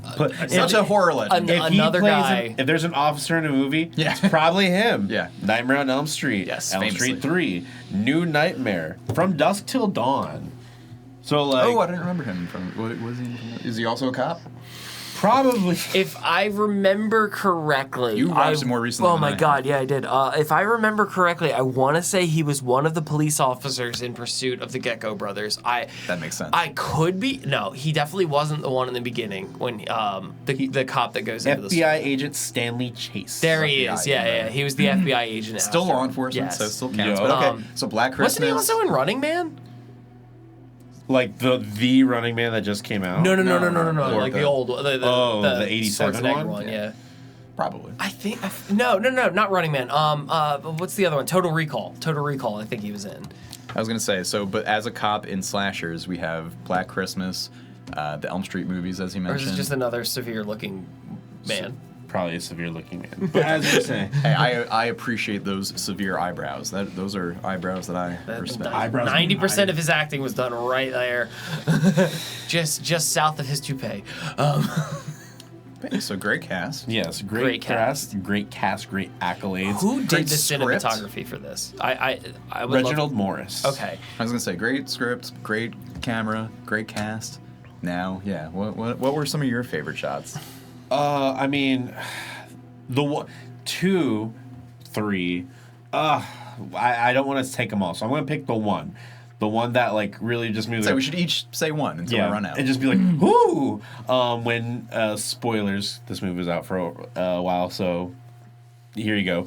C: Such a horror legend.
A: another guy.
B: If there's an officer in a movie,
C: Yeah.
B: it's probably him.
C: Yeah.
B: Nightmare on Elm Street.
C: Yes,
B: Elm
C: famously.
B: Street 3. New Nightmare. From Dusk Till Dawn. So like.
C: Oh, I didn't remember him from. What was he? Is he also a cop?
B: Probably.
A: If I remember correctly,
C: You watched it more recently
A: Oh
C: than I
A: my
C: have.
A: god, yeah, I did. If I remember correctly, I want to say he was one of the police officers in pursuit of the Gecko brothers.
C: That makes sense.
A: I could be. No, he definitely wasn't the one in the beginning when the cop that goes into the
B: FBI agent Stanley Chase.
A: There he
C: FBI
A: is. Yeah,
C: agent.
A: yeah. He was the FBI agent.
C: Still
A: after.
C: law enforcement,
A: Yes.
C: so still counts.
B: Yeah.
C: But okay, so Black Christmas.
A: Wasn't he also in Running Man?
B: Like the Running Man that just came out?
A: No.
C: Or
A: Like the
C: the-
A: old, the
B: 87
A: Schwarzenegger
B: one?
A: one. Yeah.
C: Probably.
A: I think no, not Running Man. What's the other one? Total Recall. Total Recall. I think he was in.
C: I was gonna say but as a cop in slashers, we have Black Christmas, the Elm Street movies, as you
A: Or is
C: mentioned.
A: it just another severe-looking man?
B: Probably a severe looking man. But as you're saying.
C: Hey, I appreciate those severe eyebrows. Those are eyebrows that I respect.
B: Eyebrows.
A: 90% of his acting was done right there, just south of his toupee.
C: So great cast.
B: Yes,
A: Great
B: great cast, great accolades.
A: Who did
C: Great
A: the
C: script.
A: cinematography for this? I would
B: Reginald Morris.
A: Okay.
C: I was gonna say great script, great camera, great cast. Now, yeah. What were some of your favorite shots?
B: I mean, the 1, 2, 3. I don't want to take them all, so I'm going to pick the one that like really just moved.
C: So we should each say one until we run out.
B: and just be like, "Whoo!" When spoilers, this movie was out for a while, so here you go.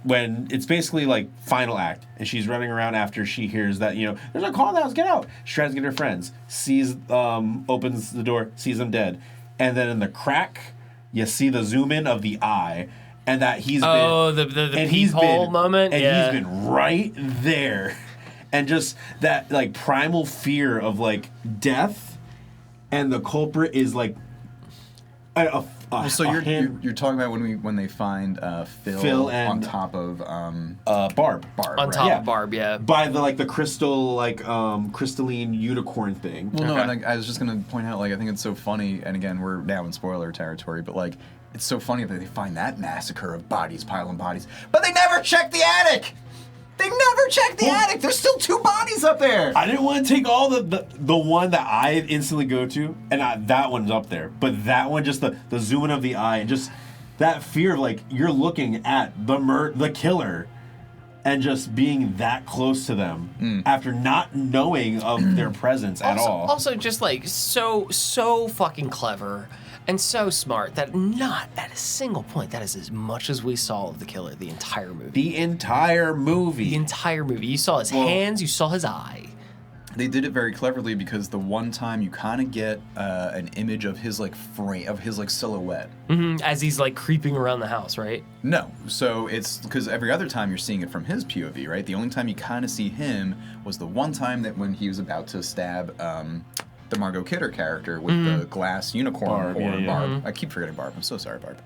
B: When it's basically like final act, and she's running around after she hears that, there's a call in the house, get out. She tries to get her friends, opens the door, sees them dead. And then in the crack, you see the zoom in of the eye, and that he's
A: the peephole moment?
B: And he's been right there. And just that, like, primal fear of, like, death, and the culprit is, like,
C: so you're talking about when they find Phil
B: and
C: on top of
B: Barb
A: on top of Barb, yeah,
B: by the crystal crystalline unicorn thing.
C: Well, no, and I was just gonna point out, like, I think it's so funny, and again we're now in spoiler territory, but like it's so funny that they find that massacre of bodies, piling bodies, but they never check the attic. They never checked the attic. There's still 2 bodies up there.
B: I didn't want to take all the one that I instantly go to, and that one's up there. But that one, just the zoom in of the eye, and just that fear of, like, you're looking at the killer, and just being that close to them after not knowing of their presence at all.
A: Also, just like so fucking clever. And so smart that not at a single point, that is as much as we saw of the killer the entire movie.
B: The entire movie.
A: You saw his hands, you saw his eye.
C: They did it very cleverly because the one time you kind of get an image of his, like, frame, of his, like, silhouette.
A: Mm-hmm, as he's, like, creeping around the house, right?
C: No. So it's because every other time you're seeing it from his POV, right? The only time you kind of see him was the one time that when he was about to stab the Margot Kidder character with the glass unicorn Barb. I keep forgetting Barb. I'm so sorry, Barb.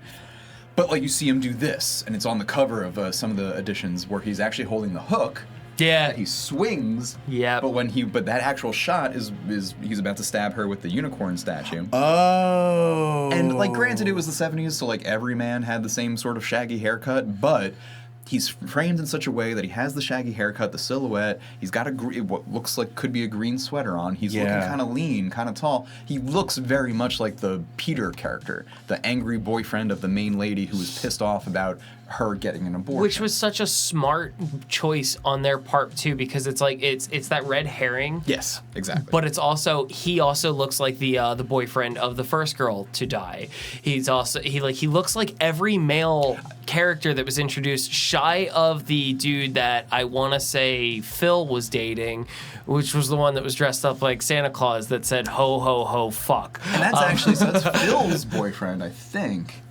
C: But, like, you see him do this, and it's on the cover of some of the editions where he's actually holding the hook.
A: Yeah.
C: He swings.
A: Yeah.
C: But that actual shot is he's about to stab her with the unicorn statue.
B: Oh.
C: And, like, granted, it was the 70s, so, like, every man had the same sort of shaggy haircut, but he's framed in such a way that he has the shaggy haircut, the silhouette. He's got what looks like could be a green sweater on. He's looking kind of lean, kind of tall. He looks very much like the Peter character, the angry boyfriend of the main lady who was pissed off about her getting an abortion.
A: Which was such a smart choice on their part too, because it's like it's that red herring.
C: Yes, exactly.
A: But it's also he also looks like the boyfriend of the first girl to die. He looks like every male character that was introduced, shy of the dude that I want to say Phil was dating, which was the one that was dressed up like Santa Claus that said ho ho ho fuck.
C: And that's Phil's boyfriend, I think.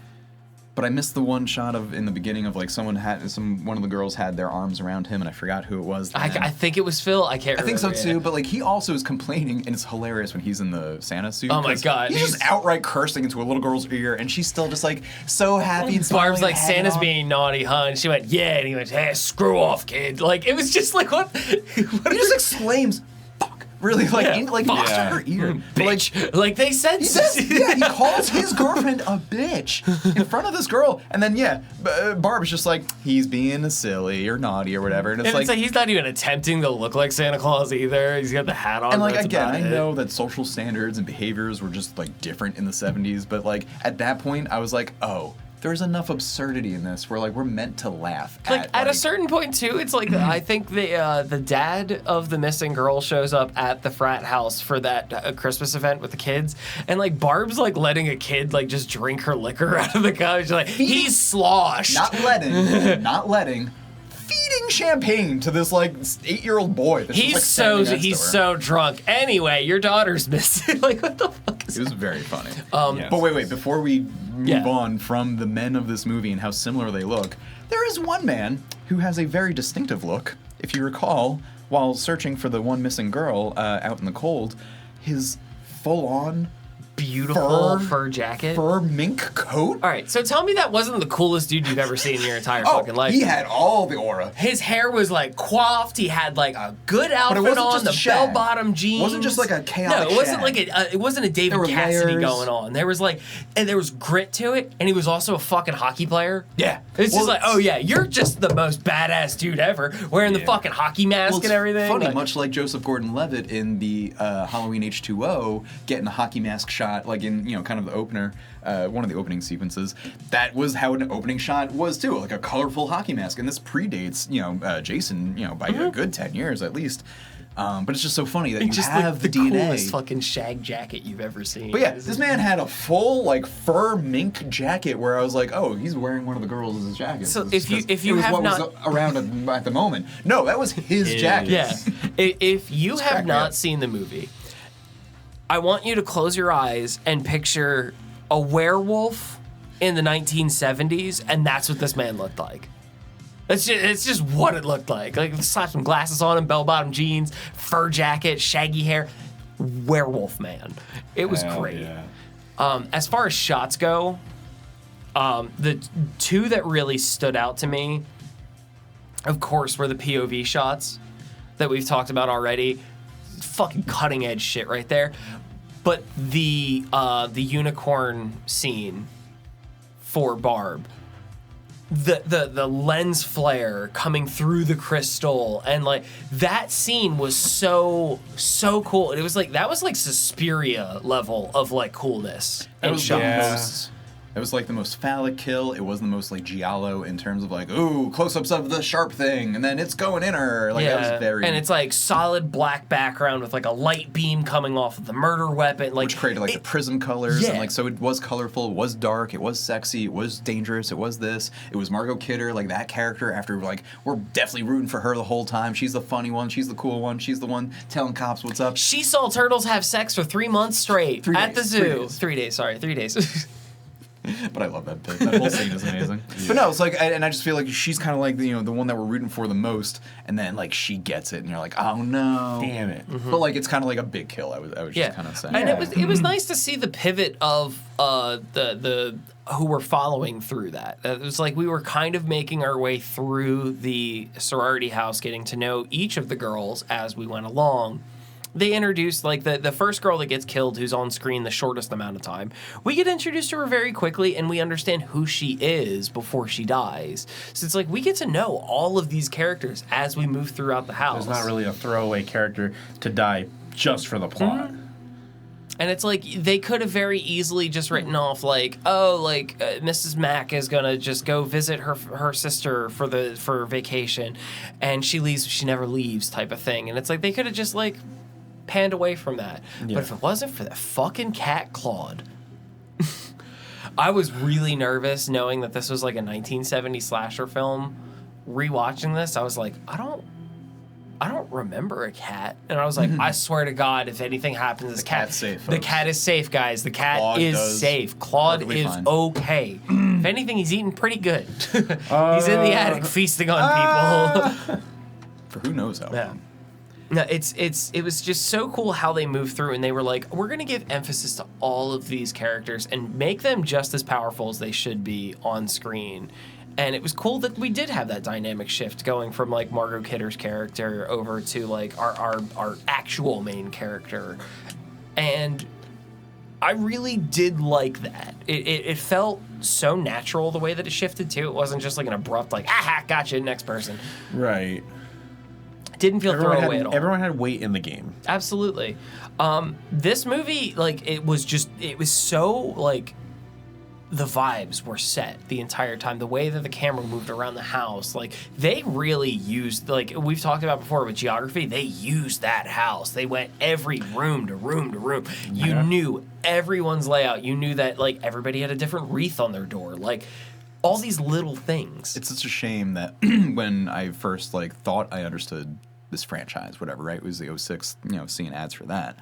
C: But I missed the one shot of in the beginning of, like, one of the girls had their arms around him, and I forgot who it was.
A: I think it was Phil. I can't remember.
C: I think so too, but, like, he also is complaining, and it's hilarious when he's in the Santa suit.
A: Oh my god.
C: He's just outright cursing into a little girl's ear, and she's still just, like, so happy and smiling.
A: Barb's like, Santa's being naughty, huh? And she went, yeah, and he went, hey, screw off, kid. Like, it was just like, what?
C: He just exclaims, fuck. Really, like, next to her ear.
A: Bitch. Like they said.
C: He calls his girlfriend a bitch in front of this girl. And then, Barb's just like, he's being silly or naughty or whatever. And it's like
A: he's not even attempting to look like Santa Claus either. He's got the hat on.
C: And, like, again, I know that social standards and behaviors were just, like, different in the 70s. But, like, at that point, I was like, oh, there's enough absurdity in this where, like, we're meant to laugh
A: at a certain point too. It's like I think the dad of the missing girl shows up at the frat house for that Christmas event with the kids, and, like, Barb's, like, letting a kid, like, just drink her liquor out of the couch. She's like, he's sloshed.
C: Not letting. Feeding champagne to this, like, 8-year-old boy.
A: He's so drunk. Anyway, your daughter's missing. Like, what the fuck is
C: It was very funny.
A: Yes.
C: But wait, before we move on from the men of this movie and how similar they look, there is one man who has a very distinctive look. If you recall, while searching for the one missing girl out in the cold, his full-on
A: beautiful fur jacket,
C: fur mink coat.
A: All right, so tell me that wasn't the coolest dude you've ever seen in your entire fucking life.
C: He had all the aura.
A: His hair was, like, coiffed. He had, like, a good outfit on, the bell-bottom jeans.
C: It wasn't just like a chaotic.
A: No, it wasn't like it wasn't a David Cassidy going on. There was, like, and there was grit to it, and he was also a fucking hockey player.
C: Yeah,
A: it's just like, oh yeah, you're just the most badass dude ever, wearing the fucking hockey mask and everything.
C: Funny,
A: like,
C: much like Joseph Gordon-Levitt in the Halloween H2O, getting a hockey mask shot, like in kind of the opener, one of the opening sequences. That was how an opening shot was too, like a colorful hockey mask. And this predates, Jason, by a good 10 years at least. But it's just so funny that you
A: just
C: have
A: like
C: the DNA.
A: Coolest fucking shag jacket you've ever seen.
C: But yeah, this man had a full like fur mink jacket where I was like, oh, he's wearing one of the girls' jackets.
A: So
C: It's
A: if you
C: it was
A: have
C: what
A: not
C: was around at the moment. No, that was his jacket.
A: Yeah. If you
C: crack
A: have
C: me
A: not
C: up.
A: seen the movie, I want you to close your eyes and picture a werewolf in the 1970s, and that's what this man looked like. It's just what it looked like. Like, slap some glasses on him, bell-bottom jeans, fur jacket, shaggy hair. Werewolf man. It was
B: Hell
A: great.
B: yeah.
A: As far as shots go, the two that really stood out to me, of course, were the POV shots that we've talked about already. Fucking cutting edge shit right there. But the unicorn scene for Barb, the lens flare coming through the crystal, and like that scene was so cool. It was like that was like Suspiria level of like coolness.
C: It was
A: shots.
C: It was like the most phallic kill. It was the most like giallo in terms of like, ooh, close-ups of the sharp thing, and then it's going in her. Like that was very.
A: And it's like solid black background with like a light beam coming off of the murder weapon, like
C: which created like the prism colors,
A: Yeah.
C: and like so it was colorful, it was dark, it was sexy, it was dangerous, it was this, it was Margot Kidder, like that character. After like we're definitely rooting for her the whole time. She's the funny one, she's the cool one, she's the one telling cops what's up.
A: She saw turtles have sex for 3 months straight
C: 3
A: at the
C: days,
A: zoo.
C: 3 days.
A: 3 days.
C: But I love that bit. That whole scene is amazing. But no, it's like, and I just feel like she's kind of like the one that we're rooting for the most, and then like she gets it, and you're like, oh no,
B: Damn it.
C: But like it's kind of like a big kill. I was just kind of saying.
A: And it was nice to see the pivot of the who were following through that. It was like we were kind of making our way through the sorority house, getting to know each of the girls as we went along. They introduced like the first girl that gets killed, who's on screen the shortest amount of time. We get introduced to her very quickly, and we understand who she is before she dies. So it's like we get to know all of these characters as we move throughout the house.
B: There's not really a throwaway character to die just for the plot.
A: And it's like they could have very easily just written off like, oh, like Mrs. Mack is gonna just go visit her sister for vacation, and she leaves, she never leaves type of thing. And it's like they could have just like panned away from that.
B: Yeah.
A: But if it wasn't for that fucking cat Claude, I was really nervous knowing that this was like a 1970 slasher film. Rewatching this, I was like, I don't remember a cat. And I was like, I swear to God, if anything happens, this cat,
C: cat's safe,
A: the
C: folks.
A: cat is safe, guys. The cat
C: Claude
A: is
C: does
A: safe. Claude
C: perfectly
A: is
C: fine.
A: okay. If anything, he's eating pretty good. He's in the attic feasting on people.
C: For who knows how
A: Yeah.
C: long.
A: No, it was just so cool how they moved through, and they were like, we're gonna give emphasis to all of these characters and make them just as powerful as they should be on screen. And it was cool that we did have that dynamic shift going from like Margot Kidder's character over to like our actual main character. And I really did like that. It felt so natural the way that it shifted too. It wasn't just like an abrupt like, aha, gotcha, next person.
B: Right.
A: Didn't feel throwaway at all.
B: Everyone had weight in the game.
A: Absolutely. This movie, like, it was so, like, the vibes were set the entire time. The way that the camera moved around the house, like, they really used, like, we've talked about before with geography, they used that house. They went every room to room to room. You knew everyone's layout. You knew that, like, everybody had a different wreath on their door. Like, all these little things.
C: It's such a shame that when I first like thought I understood this franchise, whatever, right? It was the 06, seeing ads for that.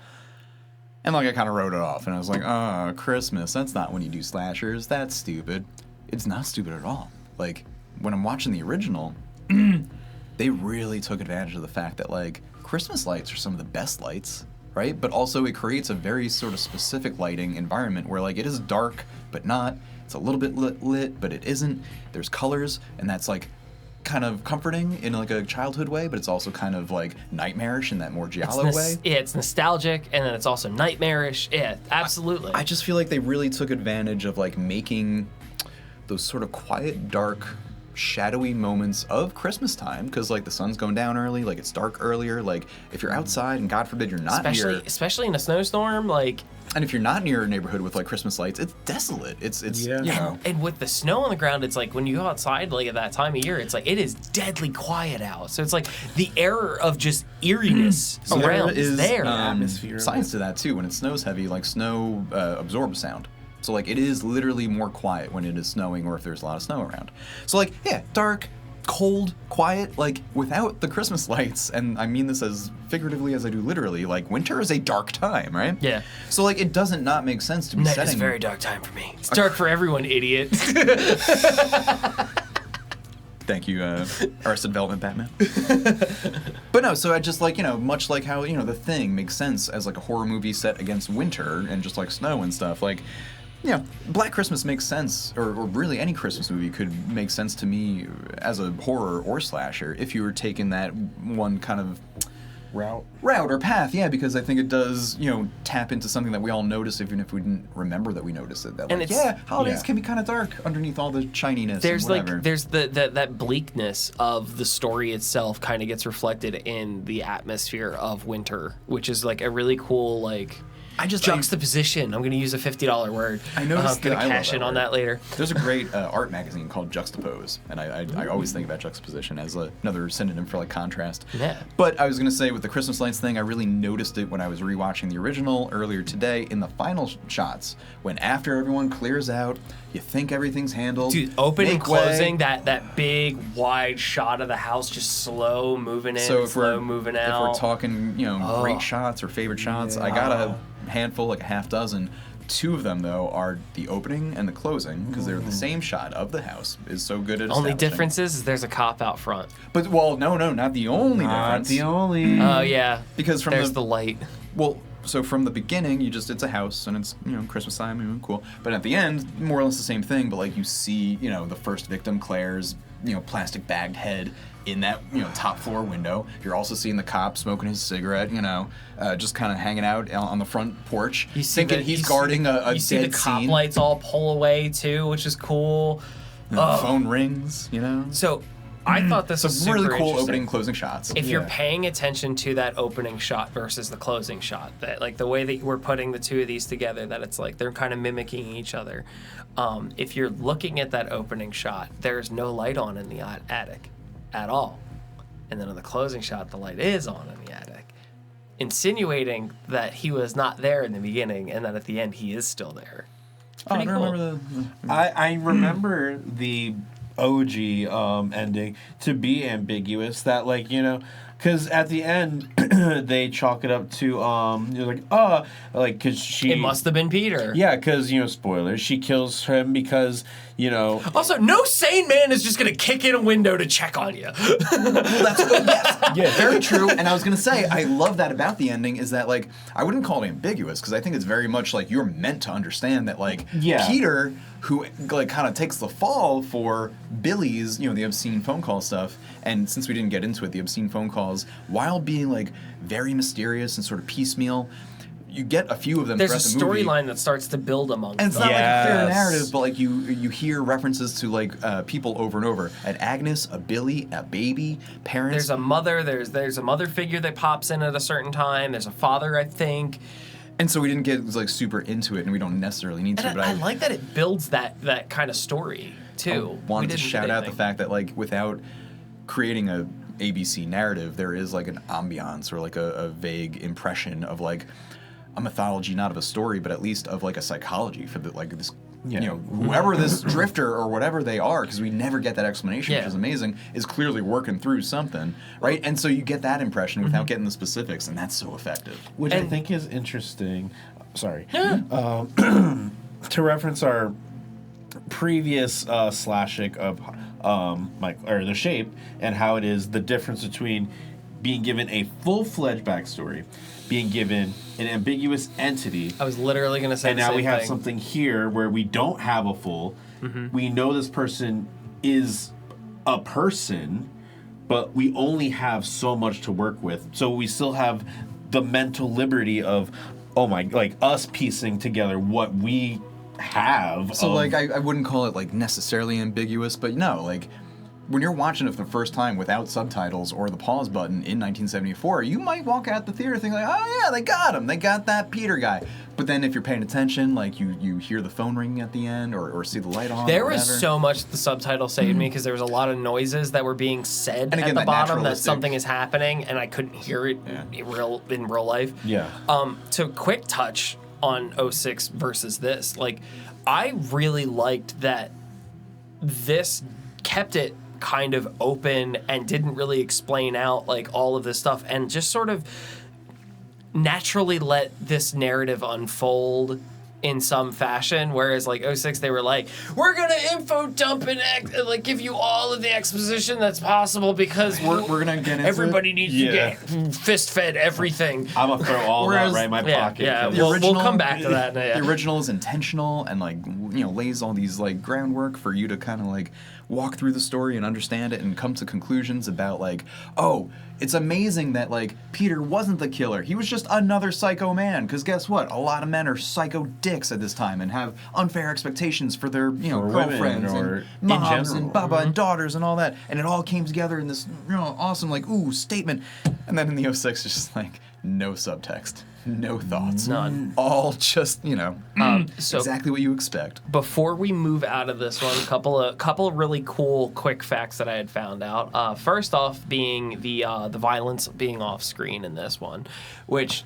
C: And like I kind of wrote it off and I was like, oh, Christmas, that's not when you do slashers. That's stupid. It's not stupid at all. Like when I'm watching the original, they really took advantage of the fact that like Christmas lights are some of the best lights, right? But also it creates a very sort of specific lighting environment where like it is dark, but not. It's a little bit lit, but it isn't. There's colors, and that's like kind of comforting in like a childhood way, but it's also kind of like nightmarish in that more giallo way.
A: Yeah, it's nostalgic, and then it's also nightmarish. Yeah, absolutely.
C: I just feel like they really took advantage of like making those sort of quiet, dark, shadowy moments of Christmas time, because like the sun's going down early, like it's dark earlier. Like if you're outside and God forbid you're not here,
A: especially in a snowstorm, like
C: And if you're not near a neighborhood with like Christmas lights, it's desolate. It's you know.
A: And with the snow on the ground, it's like when you go outside like at that time of year, it's like it is deadly quiet out. So it's like the air of just eeriness around is there.
B: Atmosphere.
C: Science to that too. When it snows heavy, like snow absorbs sound. So like it is literally more quiet when it is snowing or if there's a lot of snow around. So like dark, cold, quiet, like without the Christmas lights, and I mean this as figuratively as I do literally, like winter is a dark time, right?
A: Yeah.
C: So like it doesn't not make sense to be
A: Night
C: setting.
A: is a very dark time for me. It's dark for everyone, idiot.
C: Thank you, Arrested Development Batman. But no, so I just like, much like how, The Thing makes sense as like a horror movie set against winter and just like snow and stuff. Like, Black Christmas makes sense, or really any Christmas movie could make sense to me as a horror or slasher if you were taking that one kind of
B: route
C: or path, because I think it does, tap into something that we all notice, even if we didn't remember that we noticed it. That,
A: and
C: holidays can be kind of dark underneath all the shininess.
A: There's
C: and whatever.
A: there's that bleakness of the story itself kind of gets reflected in the atmosphere of winter, which is like a really cool juxtaposition. I'm going to use a $50 word.
C: I noticed
A: I'm going to cash in on that later.
C: There's a great art magazine called Juxtapose, and I always think about juxtaposition as another synonym for like contrast.
A: Yeah.
C: But I was going to say with the Christmas lights thing, I really noticed it when I was rewatching the original earlier today in the final shots, when after everyone clears out, you think everything's handled.
A: Dude, open and closing, that big wide shot of the house just slow moving in, slow moving out.
C: If we're talking, great shots or favorite shots, I got a handful, like a half dozen. 2 of them though are the opening and the closing because they're the same shot of the house. Is so good at
A: only
C: establishing.
A: difference is there's a cop out front.
C: But no, not the only difference.
B: The only.
A: Oh yeah,
C: because from
A: there's the light.
C: Well, so from the beginning, it's a house and it's Christmas time, cool. But at the end, more or less the same thing. But like you see, the first victim, Claire's plastic bagged head in that top floor window. You're also seeing the cop smoking his cigarette, just kind of hanging out on the front porch, thinking he's guarding a dead scene. You see the cop
A: lights all pull away too, which is cool.
C: The phone rings,
A: So I thought this was super
C: really cool
A: interesting.
C: opening and closing shots.
A: If you're paying attention to that opening shot versus the closing shot, that like the way that we're putting the 2 of these together, that it's like they're kind of mimicking each other. If you're looking at that opening shot, there's no light on in the attic at all. And then on the closing shot, the light is on in the attic, insinuating that he was not there in the beginning and that at the end he is still there. Pretty cool.
C: Remember
B: I remember the OG ending to be ambiguous, that because at the end they chalk it up to because she,
A: it must have been Peter.
B: Yeah, because spoilers, she kills him because
A: Also, no sane man is just gonna kick in a window to check on you.
C: Well, that's very true. And I was gonna say, I love that about the ending is that I wouldn't call it ambiguous because I think it's very much you're meant to understand that Peter, who kind of takes the fall for Billy's the obscene phone call stuff, and since we didn't get into it, the obscene phone calls, while being very mysterious and sort of piecemeal, you get a few of them.
A: There's a
C: throughout the movie.
A: storyline that starts to build among
C: and it's
A: them.
C: not a clear narrative, but you hear references to people over and over. An Agnes, a Billy, a baby, parents.
A: There's a mother. There's a mother figure that pops in at a certain time. There's a father, I think.
C: And so we didn't get super into it, and we don't necessarily need to.
A: And
C: but
A: I like that it builds that kind of story too.
C: I wanted to shout out the fact that without creating a ABC narrative, there is an ambiance or a vague impression of a mythology, not of a story, but at least of a psychology for this. Whoever this drifter or whatever they are, because we never get that explanation, which is amazing, is clearly working through something, right? And so you get that impression without getting the specifics, and that's so effective.
B: Which I think is interesting. Sorry. To reference our previous slashic of The Shape, and how it is the difference between being given a full-fledged backstory, being given an ambiguous entity.
A: I was literally going to say
B: and now we have something here where we don't have a full. We know this person is a person, but we only have so much to work with. So we still have the mental liberty of, us piecing together what we have.
C: So I wouldn't call it necessarily ambiguous, but no, when you're watching it for the first time without subtitles or the pause button in 1974, you might walk out the theater thinking like, oh yeah, they got him. They got that Peter guy. But then if you're paying attention, like you hear the phone ringing at the end or see the light on.
A: There was so much the subtitle saved me because there was a lot of noises that were being said
C: And again,
A: at the
C: that
A: bottom that
C: naturalistic-
A: something is happening and I couldn't hear it in real life.
B: Yeah.
A: So quick touch on 06 versus this. Like, I really liked that this kept it kind of open and didn't really explain out like all of this stuff and just sort of naturally let this narrative unfold in some fashion, whereas like 06 they were like, we're gonna info dump and like give you all of the exposition that's possible because
C: we're gonna get into
A: everybody needs to get fist fed everything.
B: I'm gonna throw all that right in my pocket.
A: Yeah,
B: because-
A: we'll come back to that. Yeah.
C: The original is intentional and like lays all these like groundwork for you to kind of like walk through the story and understand it and come to conclusions about like, oh, it's amazing that like Peter wasn't the killer. He was just another psycho man. Because guess what? A lot of men are psycho dicks at this time and have unfair expectations for their girlfriends
B: or
C: and
B: in
C: moms
B: general.
C: and baba and daughters and all that. And it all came together in this awesome like statement. And then in the 06, it's just like no subtext. No thoughts.
A: None.
C: All just,
A: So
C: exactly what you expect.
A: before we move out of this one, couple of really cool quick facts that I had found out. First off, being the violence being off screen in this one, which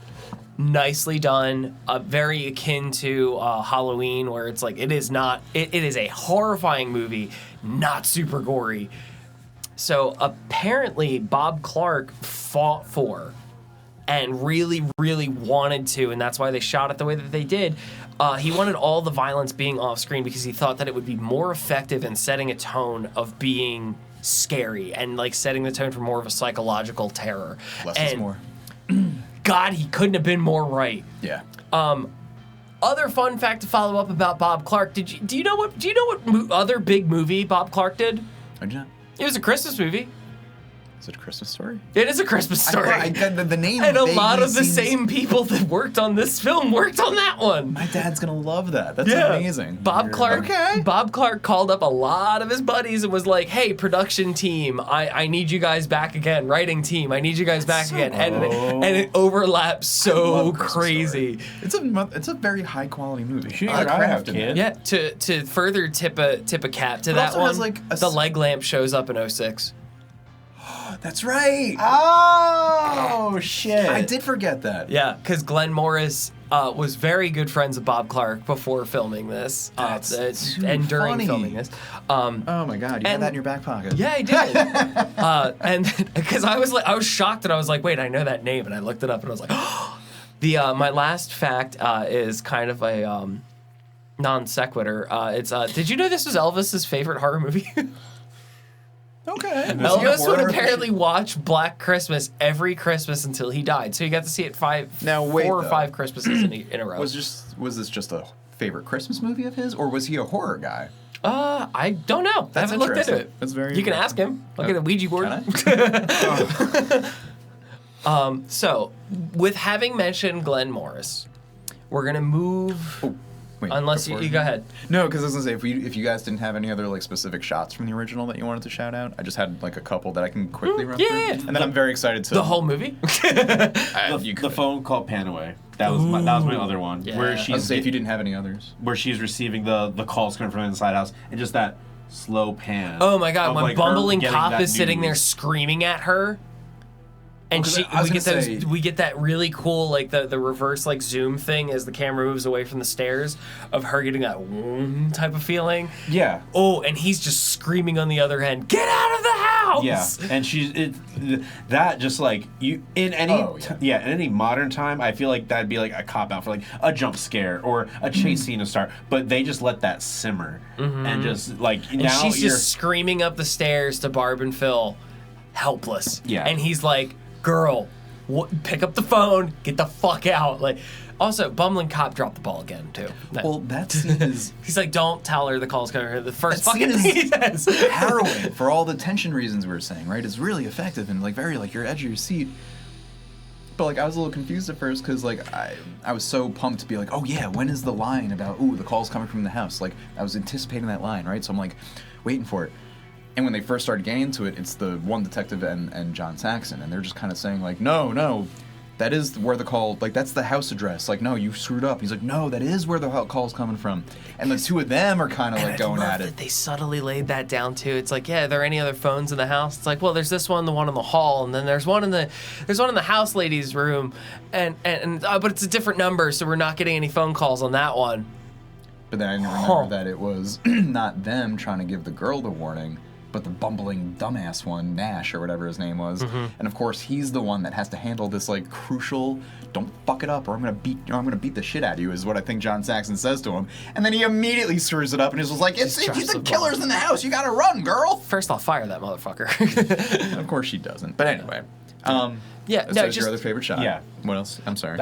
A: nicely done, very akin to Halloween, where it's like it is a horrifying movie, not super gory. So apparently, Bob Clark fought for and really, really wanted to, and that's why they shot it the way that they did. He wanted all the violence being off screen because he thought that it would be more effective in setting a tone of being scary and like setting the tone for more of a psychological terror.
C: Less
A: and
C: is more.
A: God, he couldn't have been more right.
C: Yeah.
A: Other fun fact to follow up about Bob Clark. Do you know what other big movie Bob Clark did?
C: I do not.
A: It was a Christmas movie.
C: Is it a Christmas Story?
A: It is a Christmas story.
C: The name
A: and a lot
C: vaguely
A: of the
C: seems-
A: same people that worked on this film worked on that one.
C: My dad's gonna love that. That's amazing.
A: Bob Clark.
C: Okay.
A: Bob Clark called up a lot of his buddies and was like, "Hey, production team, I need you guys back again. Writing team, I need you guys back again." And it overlaps so
C: love Christmas
A: crazy.
C: Story. It's a very high quality movie.
B: Shoot,
C: I
B: I have
C: crafted it.
B: kids.
A: Yeah. To further tip a cap to that
C: also
A: one,
C: has, like, a
A: the
C: s-
A: leg lamp shows up in 06.
C: That's right.
B: Oh shit!
C: I did forget that.
A: Yeah, because Glenn Morris was very good friends with Bob Clark before filming this,
C: That's too
A: and during
C: funny.
A: filming this.
C: Oh my god, you had
A: And-
C: that in your back pocket.
A: Yeah, I did. And because I was shocked and I was like, wait, I know that name, and I looked it up and I was like, oh. My last fact is kind of a non sequitur. Did you know this was Elvis's favorite horror movie?
C: Okay.
A: Elvis would apparently watch Black Christmas every Christmas until he died. So you got to see it
C: Now, wait,
A: 4 or
C: though.
A: 5 Christmases in a row.
C: Was this just a favorite Christmas movie of his, or was he a horror guy?
A: I don't know. I
C: That's
A: haven't looked into
C: interesting.
A: it.
C: That's very
A: You can ask him. I'll get a Ouija board.
C: Can I?
A: So, with having mentioned Glenn Morris, we're gonna move.
C: Wait,
A: Unless you
C: before-
A: go ahead.
C: No, because I was gonna say if you guys didn't have any other like specific shots from the original that you wanted to shout out, I just had like a couple that I can quickly run
A: yeah,
C: through.
A: yeah.
C: And then I'm very excited to
A: The whole movie.
B: The phone call Panaway. That was my other one.
A: Yeah.
B: Where
C: I was
B: she's
C: gonna say if you didn't have any others.
B: where she's receiving the calls coming from inside house and just that slow pan.
A: Oh my God!
B: of,
A: When
B: like, her
A: bumbling
B: getting
A: cop
B: that
A: is sitting there
B: news.
A: screaming at her, and
C: Well, 'cause I was gonna say-
A: we get that really cool like the reverse like zoom thing as the camera moves away from the stairs of her getting that type of feeling.
B: Yeah.
A: Oh, and he's just screaming on the other end, "Get out of the house!"
B: Yeah, and that just like you in any in any modern time, I feel like that'd be like a cop out for like a jump scare or a chase scene to start, but they just let that simmer and just like
A: And
B: now
A: she's
B: you're
A: just screaming up the stairs to Barb and Phil, helpless.
B: Yeah.
A: And he's like, "Girl, pick up the phone, get the fuck out!" Like, also, bumbling cop dropped the ball again too.
C: Well, that scene is
A: He's like, "Don't tell her the call's coming." The first
C: That
A: fucking
C: scene
A: thing he says.
C: harrowing for all the tension reasons we were saying, right? It's really effective and like very like you're edge of your seat. But like I was a little confused at first because like I was so pumped to be like, oh yeah, when is the line about the call's coming from the house? Like I was anticipating that line, right? So I'm like waiting for it. And when they first started getting into it, it's the one detective and John Saxon, and they're just kind of saying like, no, that is where the call, like that's the house address. Like, no, you screwed up. He's like, no, that is where the call's coming from. And the two of them are kind of like going at it.
A: That they subtly laid that down too. It's like, yeah, are there any other phones in the house? It's like, well, there's this one, the one in the hall, and then there's one in the house lady's room, and but it's a different number, so we're not getting any phone calls on that one.
C: But then I didn't remember that it was not them trying to give the girl the warning, but the bumbling dumbass one, Nash or whatever his name was. And of course, he's the one that has to handle this like crucial, don't fuck it up or I'm gonna beat the shit out of you, is what I think John Saxon says to him. And then he immediately screws it up and he's just like, it's the killer's in the house, you gotta run, girl.
A: First I'll fire that motherfucker.
C: Of course she doesn't. But anyway.
A: Yeah,
C: so just your other favorite shot. Yeah. What else? I'm sorry.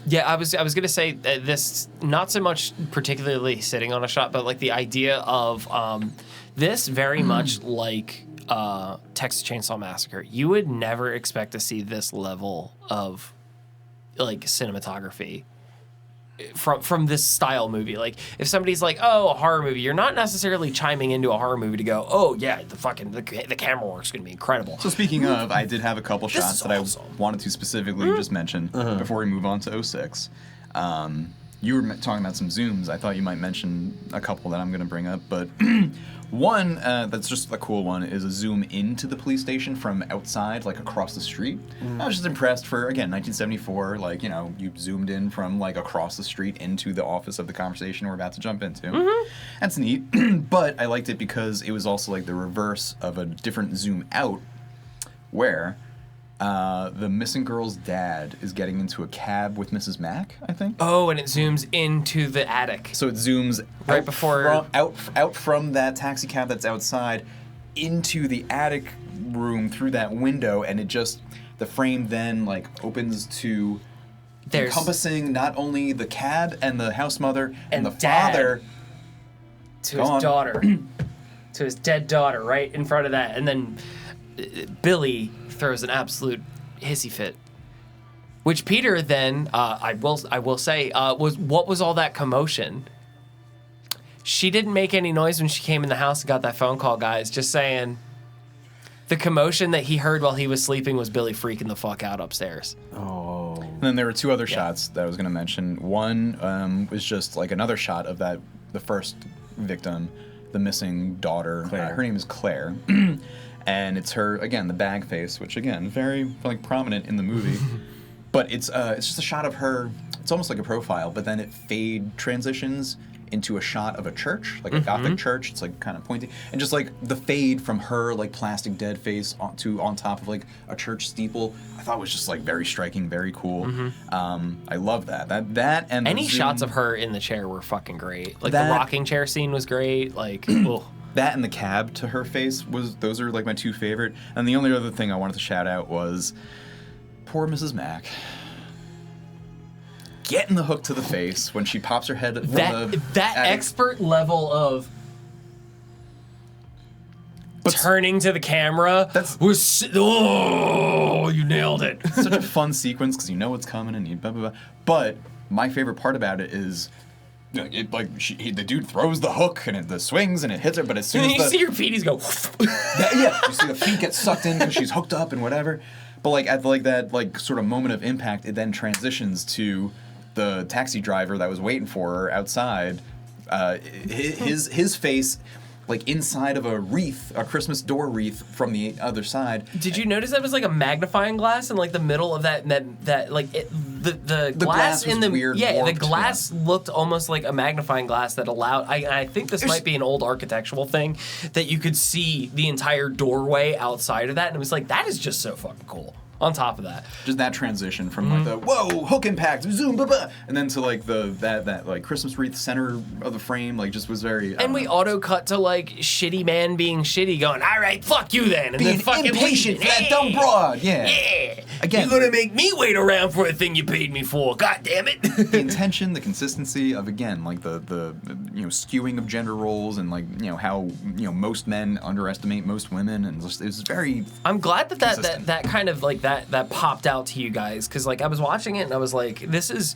A: Yeah, I was gonna say this, not so much particularly sitting on a shot, but like the idea of this very much like Texas Chainsaw Massacre. You would never expect to see this level of like cinematography from this style movie. Like if somebody's like, oh, a horror movie, you're not necessarily chiming into a horror movie to go, oh yeah, the camera work's gonna be incredible.
C: So speaking of, I did have a couple shots that awesome. I wanted to specifically just mention before we move on to 06. You were talking about some zooms. I thought you might mention a couple that I'm going to bring up, but one that's just a cool one is a zoom into the police station from outside, like across the street. I was just impressed for, again, 1974, like, you know, you zoomed in from like across the street into the office of the conversation we're about to jump into. That's neat, but I liked it because it was also like the reverse of a different zoom out where the missing girl's dad is getting into a cab with Mrs. Mack, I think.
A: Oh, and it zooms into the attic.
C: So it zooms
A: right before
C: out from that taxi cab that's outside into the attic room through that window, and it just the frame then like opens to encompassing not only the cab and the house mother and the father
A: to his daughter, to his dead daughter, right in front of that, and then Billy throws an absolute hissy fit, which Peter then I will say what was all that commotion? She didn't make any noise when she came in the house and got that phone call, guys. Just saying. The commotion that he heard while he was sleeping was Billy freaking the fuck out upstairs.
C: Oh. And then there were two other shots that I was going to mention. One was just like another shot of the first victim, the missing daughter. Her name is Claire. And it's her, again, the bag face, which, again, very, like, prominent in the movie. But it's just a shot of her. It's almost like a profile, but then it fade transitions into a shot of a church, like a Gothic church. It's, like, kind of pointy. And just, like, the fade from her, like, plastic dead face on top of, like, a church steeple, I thought was just, like, very striking, very cool. I love that. That and
A: any shots of her in the chair were fucking great. Like, the rocking chair scene was great. Like, ugh.
C: That and the cab to her face those are like my two favorite. And the only other thing I wanted to shout out was poor Mrs. Mack getting the hook to the face when she pops her head from
A: that expert level of turning to the camera you nailed it.
C: Such a fun sequence because you know what's coming and you blah blah blah. But my favorite part about it is the dude throws the hook and it swings and it hits her, but as soon as
A: you see her feet go,
C: you see the feet get sucked in because she's hooked up and whatever. But like at like that like sort of moment of impact, it then transitions to the taxi driver that was waiting for her outside. His face, like inside of a wreath, a Christmas door wreath from the other side.
A: Did you notice that was like a magnifying glass in like the middle of that like the glass in the
C: weird
A: the glass looked almost like a magnifying glass that allowed. I think this might be an old architectural thing that you could see the entire doorway outside of that, and it was like that is just so fucking cool. On top of that,
C: just that transition from like the whoa hook impact zoom and then to like that like Christmas wreath center of the frame like just was very
A: and we auto cut to like shitty man being shitty going all right fuck you then and
C: being
A: then fucking
C: impatient for that dumb broad
A: again you're gonna make me wait around for a thing you paid me for, god damn it.
C: The intention, the consistency of again like the skewing of gender roles and like how most men underestimate most women and just, it was very
A: I'm glad that kind of like that popped out to you guys because like I was watching it and I was like this is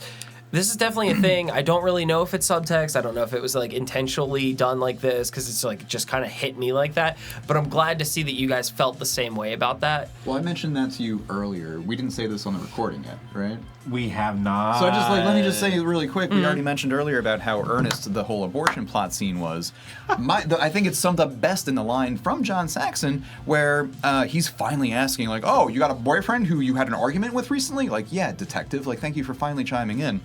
A: This is definitely a thing. I don't really know if it's subtext. I don't know if it was like intentionally done like this because it's like just kind of hit me like that. But I'm glad to see that you guys felt the same way about that.
C: Well, I mentioned that to you earlier. We didn't say this on the recording yet, right?
B: We have not.
C: So let me just say really quick. We already mentioned earlier about how earnest the whole abortion plot scene was. I think it's summed up best in the line from John Saxon where he's finally asking like, "Oh, you got a boyfriend who you had an argument with recently?" Like, "Yeah, detective. Like, thank you for finally chiming in."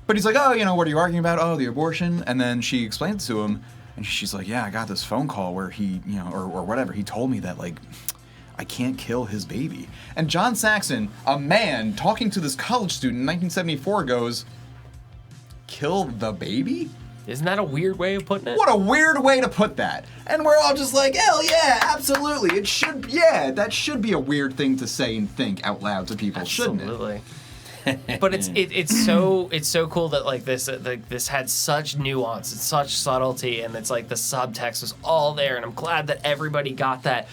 C: But he's like, "Oh, what are you arguing about? Oh, the abortion." And then she explains to him, and she's like, "Yeah, I got this phone call where he, or whatever. He told me that like." I can't kill his baby. And John Saxon, a man talking to this college student in 1974, goes, "Kill the baby?"
A: Isn't that a weird way of putting it?
C: What a weird way to put that. And we're all just like, hell yeah, absolutely. That should be a weird thing to say and think out loud to people, shouldn't it?
A: Absolutely. But it's so cool that like this had such nuance and such subtlety, and it's like the subtext was all there, and I'm glad that everybody got that.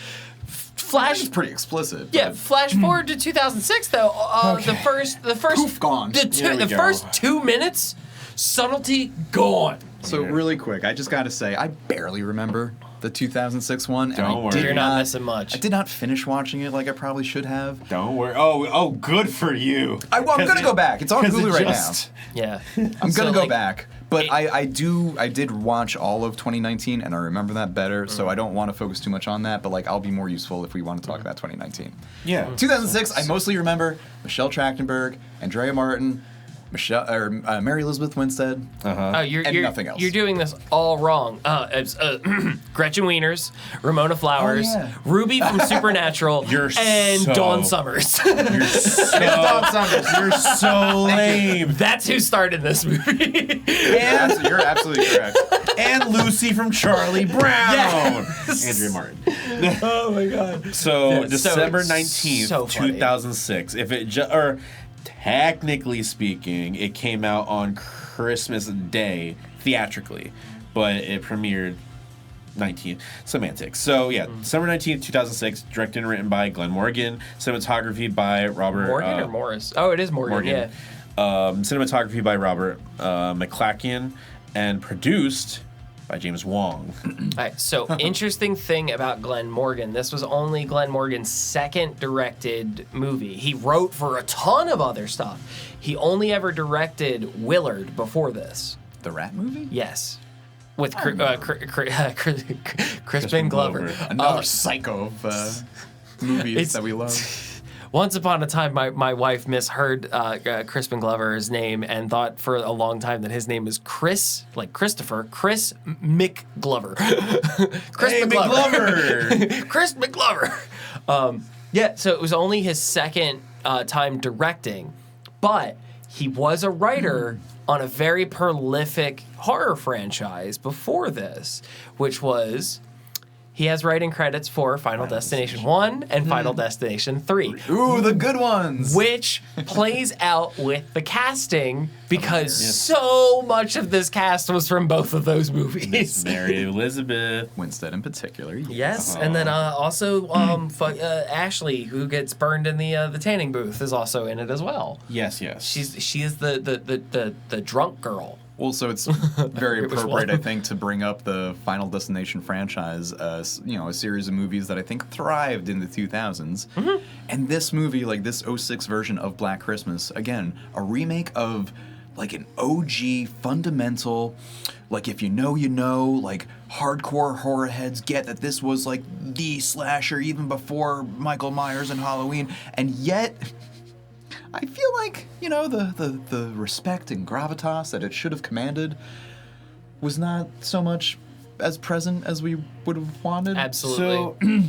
C: It's pretty explicit.
A: Yeah, flash forward to 2006 though.
C: Okay.
A: The first
C: Poof, gone.
A: The first 2 minutes, subtlety gone.
C: So really quick, I just gotta say, I barely remember the 2006 one.
B: Don't worry.
A: You're not missing much.
C: I did not finish watching it like I probably should have.
B: Don't worry. Oh, good for you.
C: I'm gonna go back. It's on Hulu right now.
A: Yeah.
C: I'm gonna go back. But I did watch all of 2019, and I remember that better, so I don't want to focus too much on that, but like I'll be more useful if we want to talk about 2019.
B: Yeah.
C: 2006, I mostly remember Michelle Trachtenberg, Andrea Martin, Mary Elizabeth Winstead, and nothing else.
A: You're doing this all wrong. Gretchen Wieners, Ramona Flowers, Ruby from Supernatural, Dawn Summers.
B: You're so lame.
A: That's who started this movie.
C: You're absolutely correct.
B: And Lucy from Charlie Brown.
A: Yes.
B: Andrea Martin.
A: Oh my god.
B: So
A: Yeah,
B: December
A: so
B: 19th,
A: funny.
B: 2006. Technically speaking, it came out on Christmas Day theatrically, but it premiered 19th. Semantics. So yeah, December 19th, 2006. Directed and written by Glenn Morgan. Cinematography by Robert
A: Morgan or Morris? Oh, it is Morgan. Yeah.
B: Cinematography by Robert McClackian, and produced by James Wong.
A: All right, so interesting thing about Glenn Morgan. This was only Glenn Morgan's second directed movie. He wrote for a ton of other stuff. He only ever directed Willard before this.
C: The Rat movie?
A: Yes. With Crispin Glover.
C: Another psycho of movies that we love.
A: Once upon a time, my wife misheard Crispin Glover's name and thought for a long time that his name was Chris, like Christopher, Chris McGlover. Chris McGlover. Chris McGlover. Yeah, so it was only his second time directing, but he was a writer on a very prolific horror franchise before this, which was... He has writing credits for Final Destination 1 and Final Destination 3.
C: Ooh, the good ones!
A: Which plays out with the casting because so much of this cast was from both of those movies.
B: Mary Elizabeth
C: Winstead in particular.
A: Yes, and then also Ashley, who gets burned in the tanning booth, is also in it as well.
B: Yes.
A: She is the drunk girl.
C: Well, so it's very appropriate, I think, to bring up the Final Destination franchise, a series of movies that I think thrived in the 2000s. Mm-hmm. And this movie, like this 06 version of Black Christmas, again, a remake of like an OG, fundamental, like if you know, you know, like hardcore horror heads get that this was like the slasher even before Michael Myers and Halloween. And yet... I feel like, the respect and gravitas that it should have commanded was not so much as present as we would have wanted.
A: Absolutely.
B: So,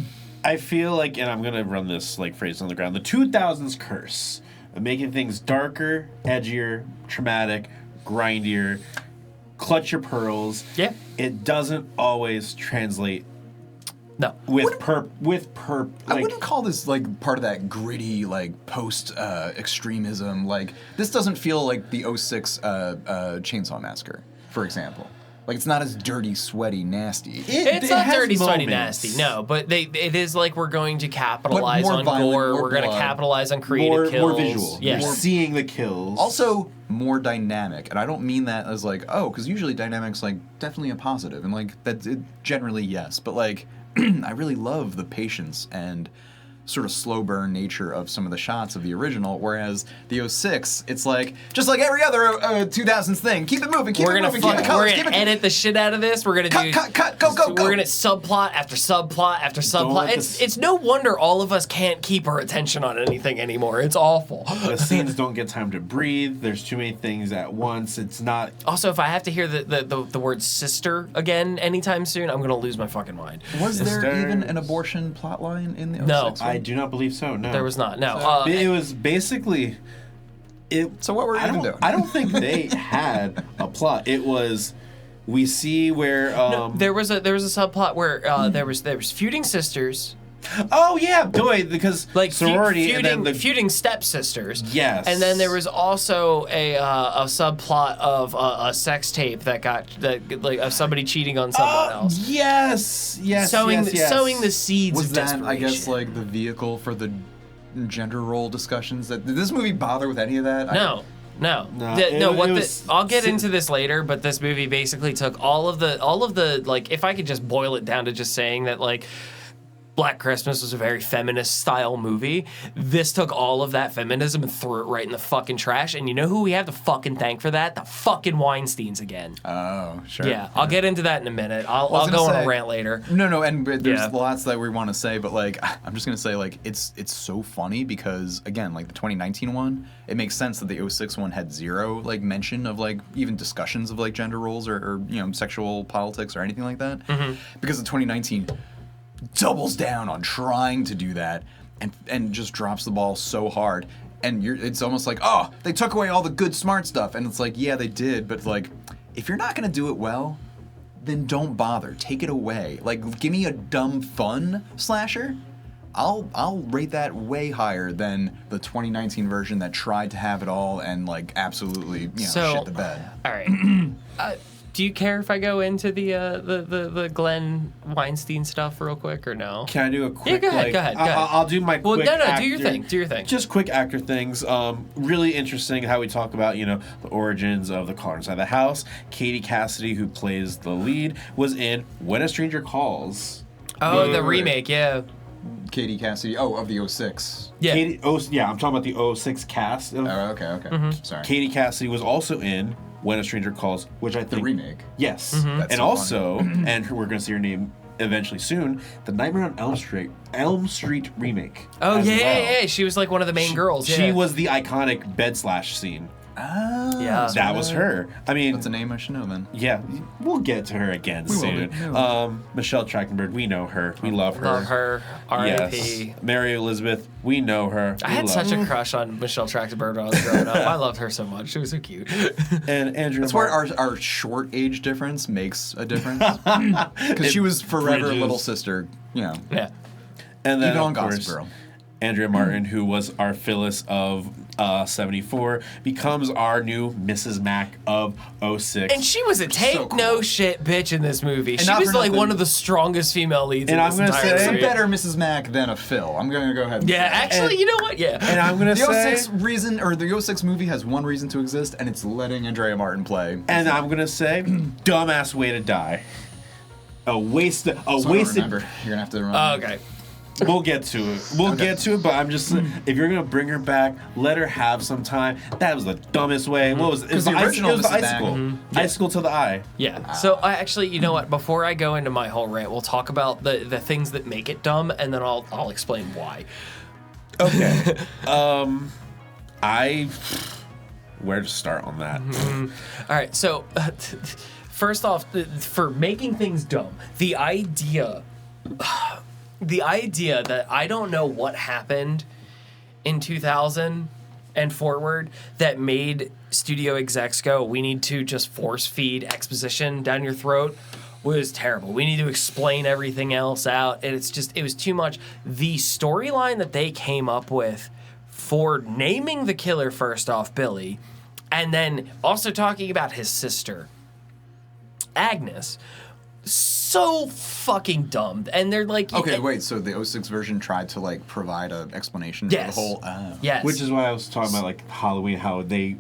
B: I feel like, and I'm going to run this like phrase on the ground, the 2000s curse of making things darker, edgier, traumatic, grindier, clutch your pearls.
A: Yeah.
B: It doesn't always translate.
A: No.
C: I wouldn't call this like part of that gritty like post extremism. Like this doesn't feel like the 06 Chainsaw Massacre, for example. Like, it's not as dirty, sweaty, nasty.
A: It's not
B: has
A: dirty, sweaty,
B: moments.
A: nasty. No, but it is like we're going to capitalize
C: more
A: on
C: violent,
A: gore.
C: more
A: We're going to
C: blood.
A: capitalize on creative kills.
B: More visual.
A: Yes.
B: You're seeing the kills.
C: Also, more dynamic. And I don't mean that as like, oh, because usually dynamic's like definitely a positive. And like, that's generally yes. But like, I really love the patience and sort of slow burn nature of some of the shots of the original, whereas the 06, it's like just like every other 2000s thing. Keep it moving, keep
A: We're
C: it
A: gonna
C: moving, keep the colors,
A: we're
C: keep
A: gonna
C: it
A: edit the shit out of this. We're gonna
C: cut, go.
A: We're gonna subplot after subplot after
B: Don't
A: subplot.
B: let
A: It's no wonder all of us can't keep our attention on anything anymore. It's awful.
B: The scenes don't get time to breathe. There's too many things at once. It's not.
A: Also, if I have to hear the word sister again anytime soon, I'm gonna lose my fucking mind.
C: Was there
B: Sisters.
C: even an abortion plotline in the 06
A: No.
C: one?
B: I do not believe so. No,
A: There was not. No.
B: It was basically.
C: So what were we even doing?
B: I don't think they had a plot. It was. We see where.
A: there was a subplot where there was feuding sisters,
B: Oh yeah, boy, because
A: like
B: sorority and then the
A: feuding stepsisters.
B: Yes.
A: And then there was also a subplot of a sex tape that of somebody cheating on someone else.
B: Yes,
A: Sowing
B: yes.
A: the seeds
C: Was
A: of
C: that,
A: desperation.
C: I guess, like the vehicle for the gender role discussions? Did this movie bother with any of that?
A: No.
B: No, it was-
A: I'll get into this later, but this movie basically took all of the like, if I could just boil it down to just saying that like Black Christmas was a very feminist style movie. This took all of that feminism and threw it right in the fucking trash. And you know who we have to fucking thank for that? The fucking Weinsteins again.
C: Oh, sure.
A: Yeah, I'll get into that in a minute. I'll
C: was
A: go
C: gonna
A: on a
C: say-
A: rant later.
C: No, and there's
A: Yeah.
C: lots that we want to say, but like I'm just gonna say like it's so funny because again like the 2019 one, it makes sense that the 06 one had zero like mention of like even discussions of like gender roles or you know sexual politics or anything like that, because the 2019 doubles down on trying to do that and just drops the ball so hard. And it's almost like, oh, they took away all the good smart stuff, and it's like, yeah, they did, but like if you're not gonna do it well, then don't bother. Take it away. Like, give me a dumb fun slasher. I'll rate that way higher than the 2019 version that tried to have it all and like absolutely shit the bed.
A: All right. Do you care if I go into the Glenn Weinstein stuff real quick or no?
B: Can I do a quick?
A: go ahead, go ahead.
B: I'll do my.
A: Well,
B: quick
A: no,
B: actor,
A: do your thing. Do your thing.
B: Just quick actor things. Really interesting how we talk about the origins of the caller inside the house. Katie Cassidy, who plays the lead, was in When a Stranger Calls.
A: Oh, the remake, yeah.
C: Katie Cassidy. Oh, of the 06.
A: Yeah.
B: I'm talking about the 06 cast.
C: Oh, okay. Sorry.
B: Katie Cassidy was also in When a Stranger Calls, which I think
C: the remake.
B: Yes,
C: That's
B: and
C: so
B: also, and we're going to see her name eventually soon. The Nightmare on Elm Street remake.
A: Oh,
B: as
A: yeah,
B: well.
A: yeah. She was like one of the main girls.
B: She
A: yeah.
B: was the iconic bed slash scene.
C: Oh,
A: Yeah.
B: That was her. I mean,
C: That's a name I should know then.
B: yeah, we'll get to her again
C: We will
B: soon.
C: do. We will.
B: Michelle Trachtenberg, we know her. We love her.
A: Love her. R.I.P.
B: Yes. Mary Elizabeth, we know her.
A: I
B: We
A: had
B: love
A: such
B: her.
A: a crush on Michelle Trachtenberg when I was growing up. I loved her so much. She was so cute.
B: And Andrew.
C: That's where our short age difference makes a difference. Because she was forever
B: bridges.
C: little sister,
A: Yeah.
B: And then,
C: even on
B: of
C: Gossip
B: course,
C: Girl.
B: Andrea Martin, who was our Phyllis of 74, becomes our new Mrs. Mack of 06.
A: And she was a take
C: cool.
A: no shit bitch in this movie.
C: And
A: She
C: not
A: was
C: for
A: like
C: nothing-
A: one of the strongest female leads
B: And
A: in
B: I'm
A: this
B: gonna
A: entire
B: say-
C: It's a
A: movie.
C: better Mrs. Mack than a Phil. I'm going to go ahead and
A: Yeah,
C: say that.
A: actually,
B: And-
A: you know what? Yeah.
B: And I'm going to
C: The
B: say...
C: 06 reason, or the 06 movie has one reason to exist, and it's letting Andrea Martin play.
B: And I'm going to say, dumbass way to die. A wasted...
C: So I don't remember. You're going to have to remember.
A: Oh, okay.
B: We'll get to it. We'll get to it, but I'm just... If you're going to bring her back, let her have some time. That was the dumbest way. What was it? It was
C: the
B: the
C: original
B: icicle.
C: Mrs. Mack-
B: Icicle to the eye.
A: Yeah. So I actually, you know what? Before I go into my whole rant, we'll talk about the things that make it dumb, and then I'll explain why.
B: Okay. Where to start on that?
A: All right. So first off, for making things dumb, the idea that I don't know what happened in 2000 and forward that made studio execs go, we need to just force feed exposition down your throat, was terrible. We need to explain everything else out. And it was too much. The storyline that they came up with for naming the killer, first off, Billy, and then also talking about his sister. Agnes. So fucking dumb. And they're like...
C: Okay, wait, so the 06 version tried to, like, provide an explanation for the whole...
A: Yes.
B: Which is why I was talking about, like, Halloween, how the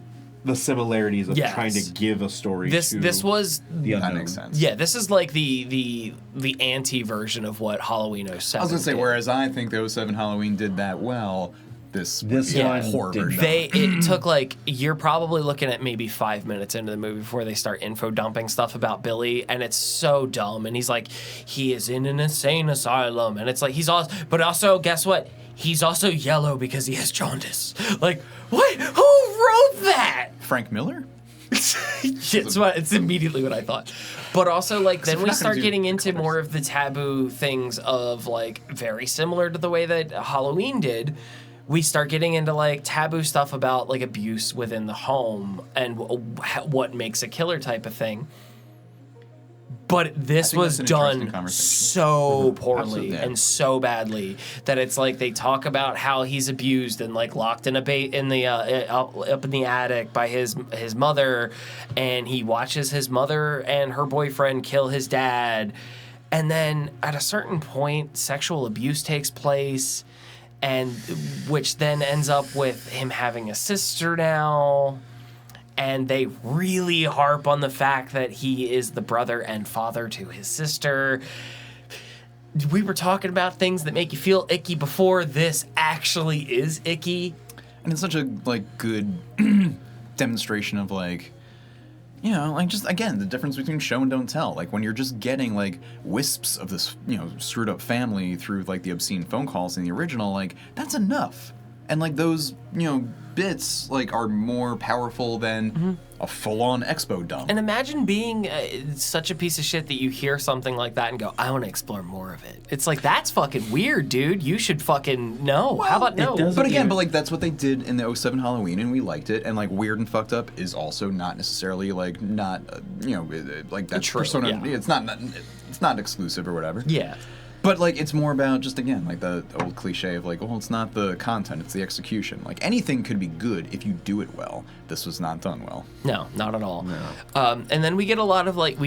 B: similarities of trying to give a story to
A: this was...
B: the unknown.
C: That makes sense.
A: Yeah, this is like the anti-version of what Halloween 07
C: I was going to say,
A: did.
C: whereas I think the 07 Halloween did that well, this
B: one
C: horror
B: did
C: version.
B: not.
A: It took like, you're probably looking at maybe 5 minutes into the movie before they start info dumping stuff about Billy, and it's so dumb. And he's like, he is in an insane asylum, and it's like but also guess what? He's also yellow because he has jaundice. Like, what? Who wrote that?
C: Frank Miller?
A: It's immediately what I thought. But also, like, then we start getting into more of the taboo things of, like, very similar to the way that Halloween did. We start getting into, like, taboo stuff about, like, abuse within the home and what makes a killer type of thing. But this was done so poorly and so badly that it's like they talk about how he's abused and like locked in up in the attic by his mother, and he watches his mother and her boyfriend kill his dad, and then at a certain point sexual abuse takes place, and which then ends up with him having a sister now. And they really harp on the fact that he is the brother and father to his sister. We were talking about things that make you feel icky before. This actually is icky.
C: And it's such a, like, good demonstration of, like, you know, like, just, again, the difference between show and don't tell. Like, when you're just getting, like, wisps of this, you know, screwed up family through, like, the obscene phone calls in the original, like, that's enough. And, like, those, you know, bits, like, are more powerful than a full-on expo dump.
A: And imagine being such a piece of shit that you hear something like that and go, I want to explore more of it. It's like, that's fucking weird, dude. You should fucking know. Well, how about no?
C: But again, like, that's what they did in the 07 Halloween, and we liked it. And, like, weird and fucked up is also not necessarily, like, not, you know, like, that persona. Yeah. It's not exclusive or whatever.
A: Yeah.
C: But, like, it's more about just, again, like, the old cliche of, like, well, it's not the content, it's the execution. Like, anything could be good if you do it well. This was not done well.
A: No, not at all.
B: No.
A: And then we get a lot of, like,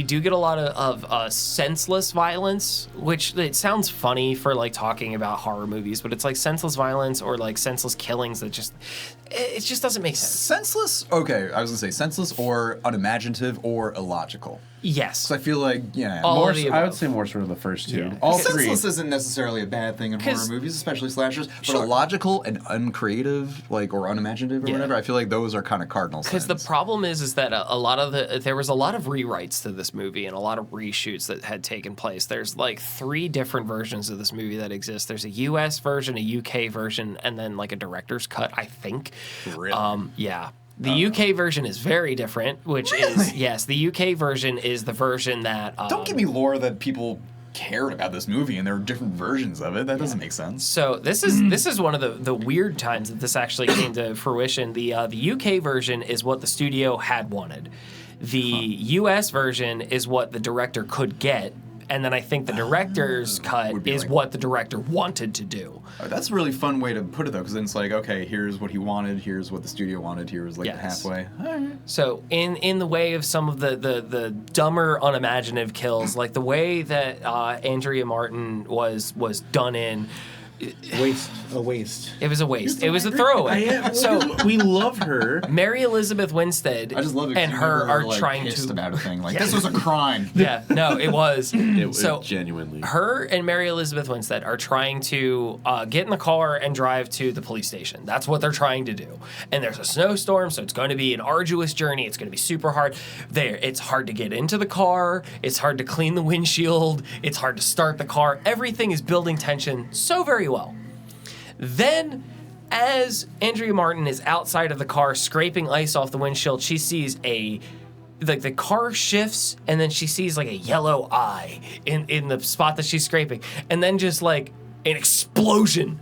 A: senseless violence, which it sounds funny for, like, talking about horror movies, but it's, like, senseless violence or, like, senseless killings that it just doesn't make sense.
C: Senseless? Okay, I was going to say senseless or unimaginative or illogical.
A: Yes.
C: So I feel like, yeah.
B: I would say more sort of the first two.
A: Yeah.
B: All
C: Senseless
B: three.
C: isn't necessarily a bad thing in horror movies, especially slashers. But illogical and uncreative, like, or unimaginative or whatever, I feel like those are kind of cardinal sins.
A: Because the problem is that there was a lot of rewrites to this movie and a lot of reshoots that had taken place. There's like 3 different versions of this movie that exist. There's a US version, a UK version, and then like a director's cut, I think.
C: Really?
A: Yeah. The UK version is very different, which is, yes, the UK version is the version that...
C: Don't give me lore that people cared about this movie and there are different versions of it. That doesn't make sense.
A: So this is one of the weird times that this actually came to fruition. The UK version is what the studio had wanted. The US version is what the director could get. And then I think the director's cut is like, what the director wanted to do.
C: That's a really fun way to put it, though, because then it's like, okay, here's what he wanted, here's what the studio wanted, here's like the halfway. All right.
A: So in the way of some of the dumber, unimaginative kills, like the way that Andrea Martin was done in...
B: A waste.
A: It was a waste. It was a throwaway.
B: So we love her.
A: Mary Elizabeth Winstead
C: I just love it
A: and her are
C: like,
A: trying
C: pissed
A: to
C: about a thing like this was a crime.
A: Yeah, no, it was.
B: It was genuinely.
A: Her and Mary Elizabeth Winstead are trying to get in the car and drive to the police station. That's what they're trying to do. And there's a snowstorm, so it's going to be an arduous journey. It's going to be super hard. It's hard to get into the car. It's hard to clean the windshield. It's hard to start the car. Everything is building tension so very well. Then, as Andrea Martin is outside of the car scraping ice off the windshield, she sees the car shifts, and then she sees like a yellow eye in the spot that she's scraping, and then just like an explosion,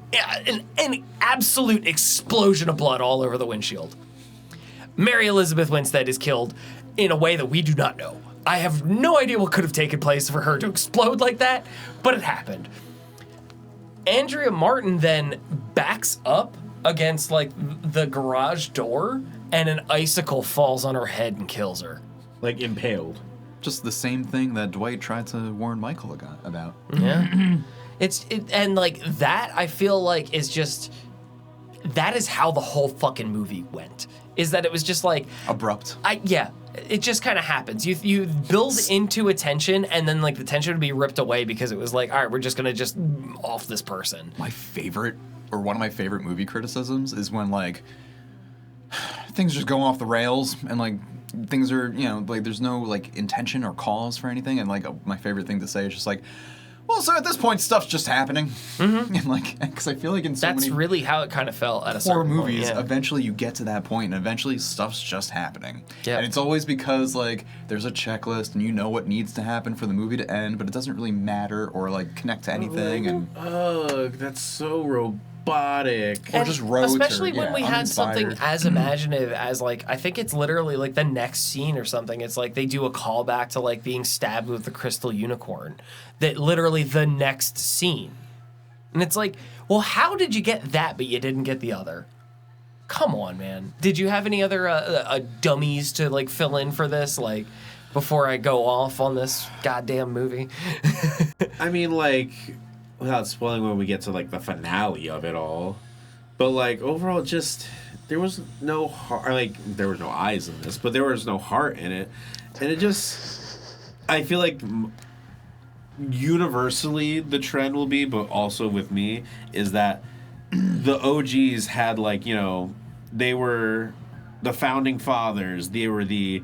A: an absolute explosion of blood all over the windshield. Mary Elizabeth Winstead is killed in a way that we do not know. I have no idea what could have taken place for her to explode like that, but it happened. Andrea Martin then backs up against like the garage door, and an icicle falls on her head and kills her.
B: Like impaled.
C: just the same thing that Dwight tried to warn Michael about.
A: Yeah. And like that, I feel like that is how the whole fucking movie went. Is that it was just like
C: Abrupt.
A: It just kind of happens. You build into a tension, and then like the tension would be ripped away because it was like, all right, we're just gonna just off this person.
C: One of my favorite movie criticisms is when like things just go off the rails and like things are, like there's no like intention or cause for anything, and like my favorite thing to say is just like, well, so at this point, stuff's just happening. Mm-hmm. And like, because I feel like in so many...
A: That's really how it kind of felt at a
C: horror
A: certain
C: movies,
A: point, yeah.
C: Eventually you get to that point, and eventually stuff's just happening.
A: Yeah.
C: And it's always because, like, there's a checklist, and you know what needs to happen for the movie to end, but it doesn't really matter or, like, connect to anything.
B: That's so robotic.
C: Or just rote,
A: especially when we had something
C: uninspired.
A: as imaginative as like, I think it's literally like the next scene or something. It's like they do a callback to like being stabbed with the crystal unicorn. That literally the next scene. And it's like, well, how did you get that but you didn't get the other? Come on, man. Did you have any other dummies to like fill in for this? Like, before I go off on this goddamn movie?
B: I mean, like, without spoiling when we get to like the finale of it all, but like overall, just there was no heart. Like there were no eyes in this, but there was no heart in it, and it just, I feel like universally the trend will be, but also with me, is that the OGs had like, they were the founding fathers. They were the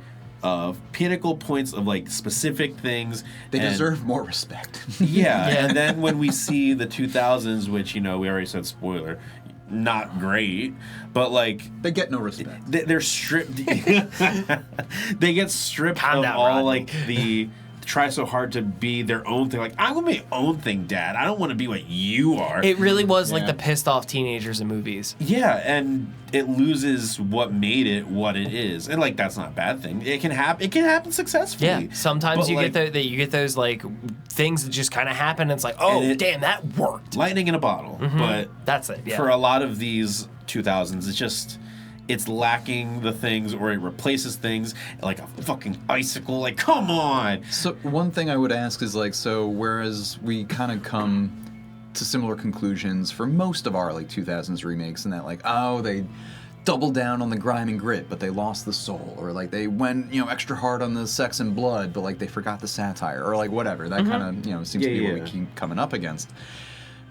B: pinnacle points of like specific things.
C: They deserve more respect.
B: Yeah, and then when we see the 2000s, which we already said spoiler, not great, but like
C: they get no respect.
B: They're stripped. They get stripped
A: Calm
B: of
A: down,
B: all
A: Rodney.
B: like the try so hard to be their own thing. Like, I want my own thing, Dad. I don't want to be what you are.
A: It really was like
C: Yeah.
A: the pissed off teenagers in movies.
B: Yeah, and it loses what made it what it is, and like that's not a bad thing. It can happen. It can happen successfully.
A: Yeah, sometimes
B: But,
A: you
B: like,
A: get those like things that just kind of happen. And it's like, oh, damn, that worked.
B: lightning in a bottle. But
A: That's it. Yeah.
B: for a lot of these 2000s, it's lacking the things, or it replaces things like a fucking icicle. Like, come on.
C: So one thing I would ask is like, so whereas we kind of come to similar conclusions for most of our like 2000s remakes, and that like, oh, they doubled down on the grime and grit, but they lost the soul, or like they went extra hard on the sex and blood, but like they forgot the satire, or like whatever. That kind of seems to be what we keep coming up against.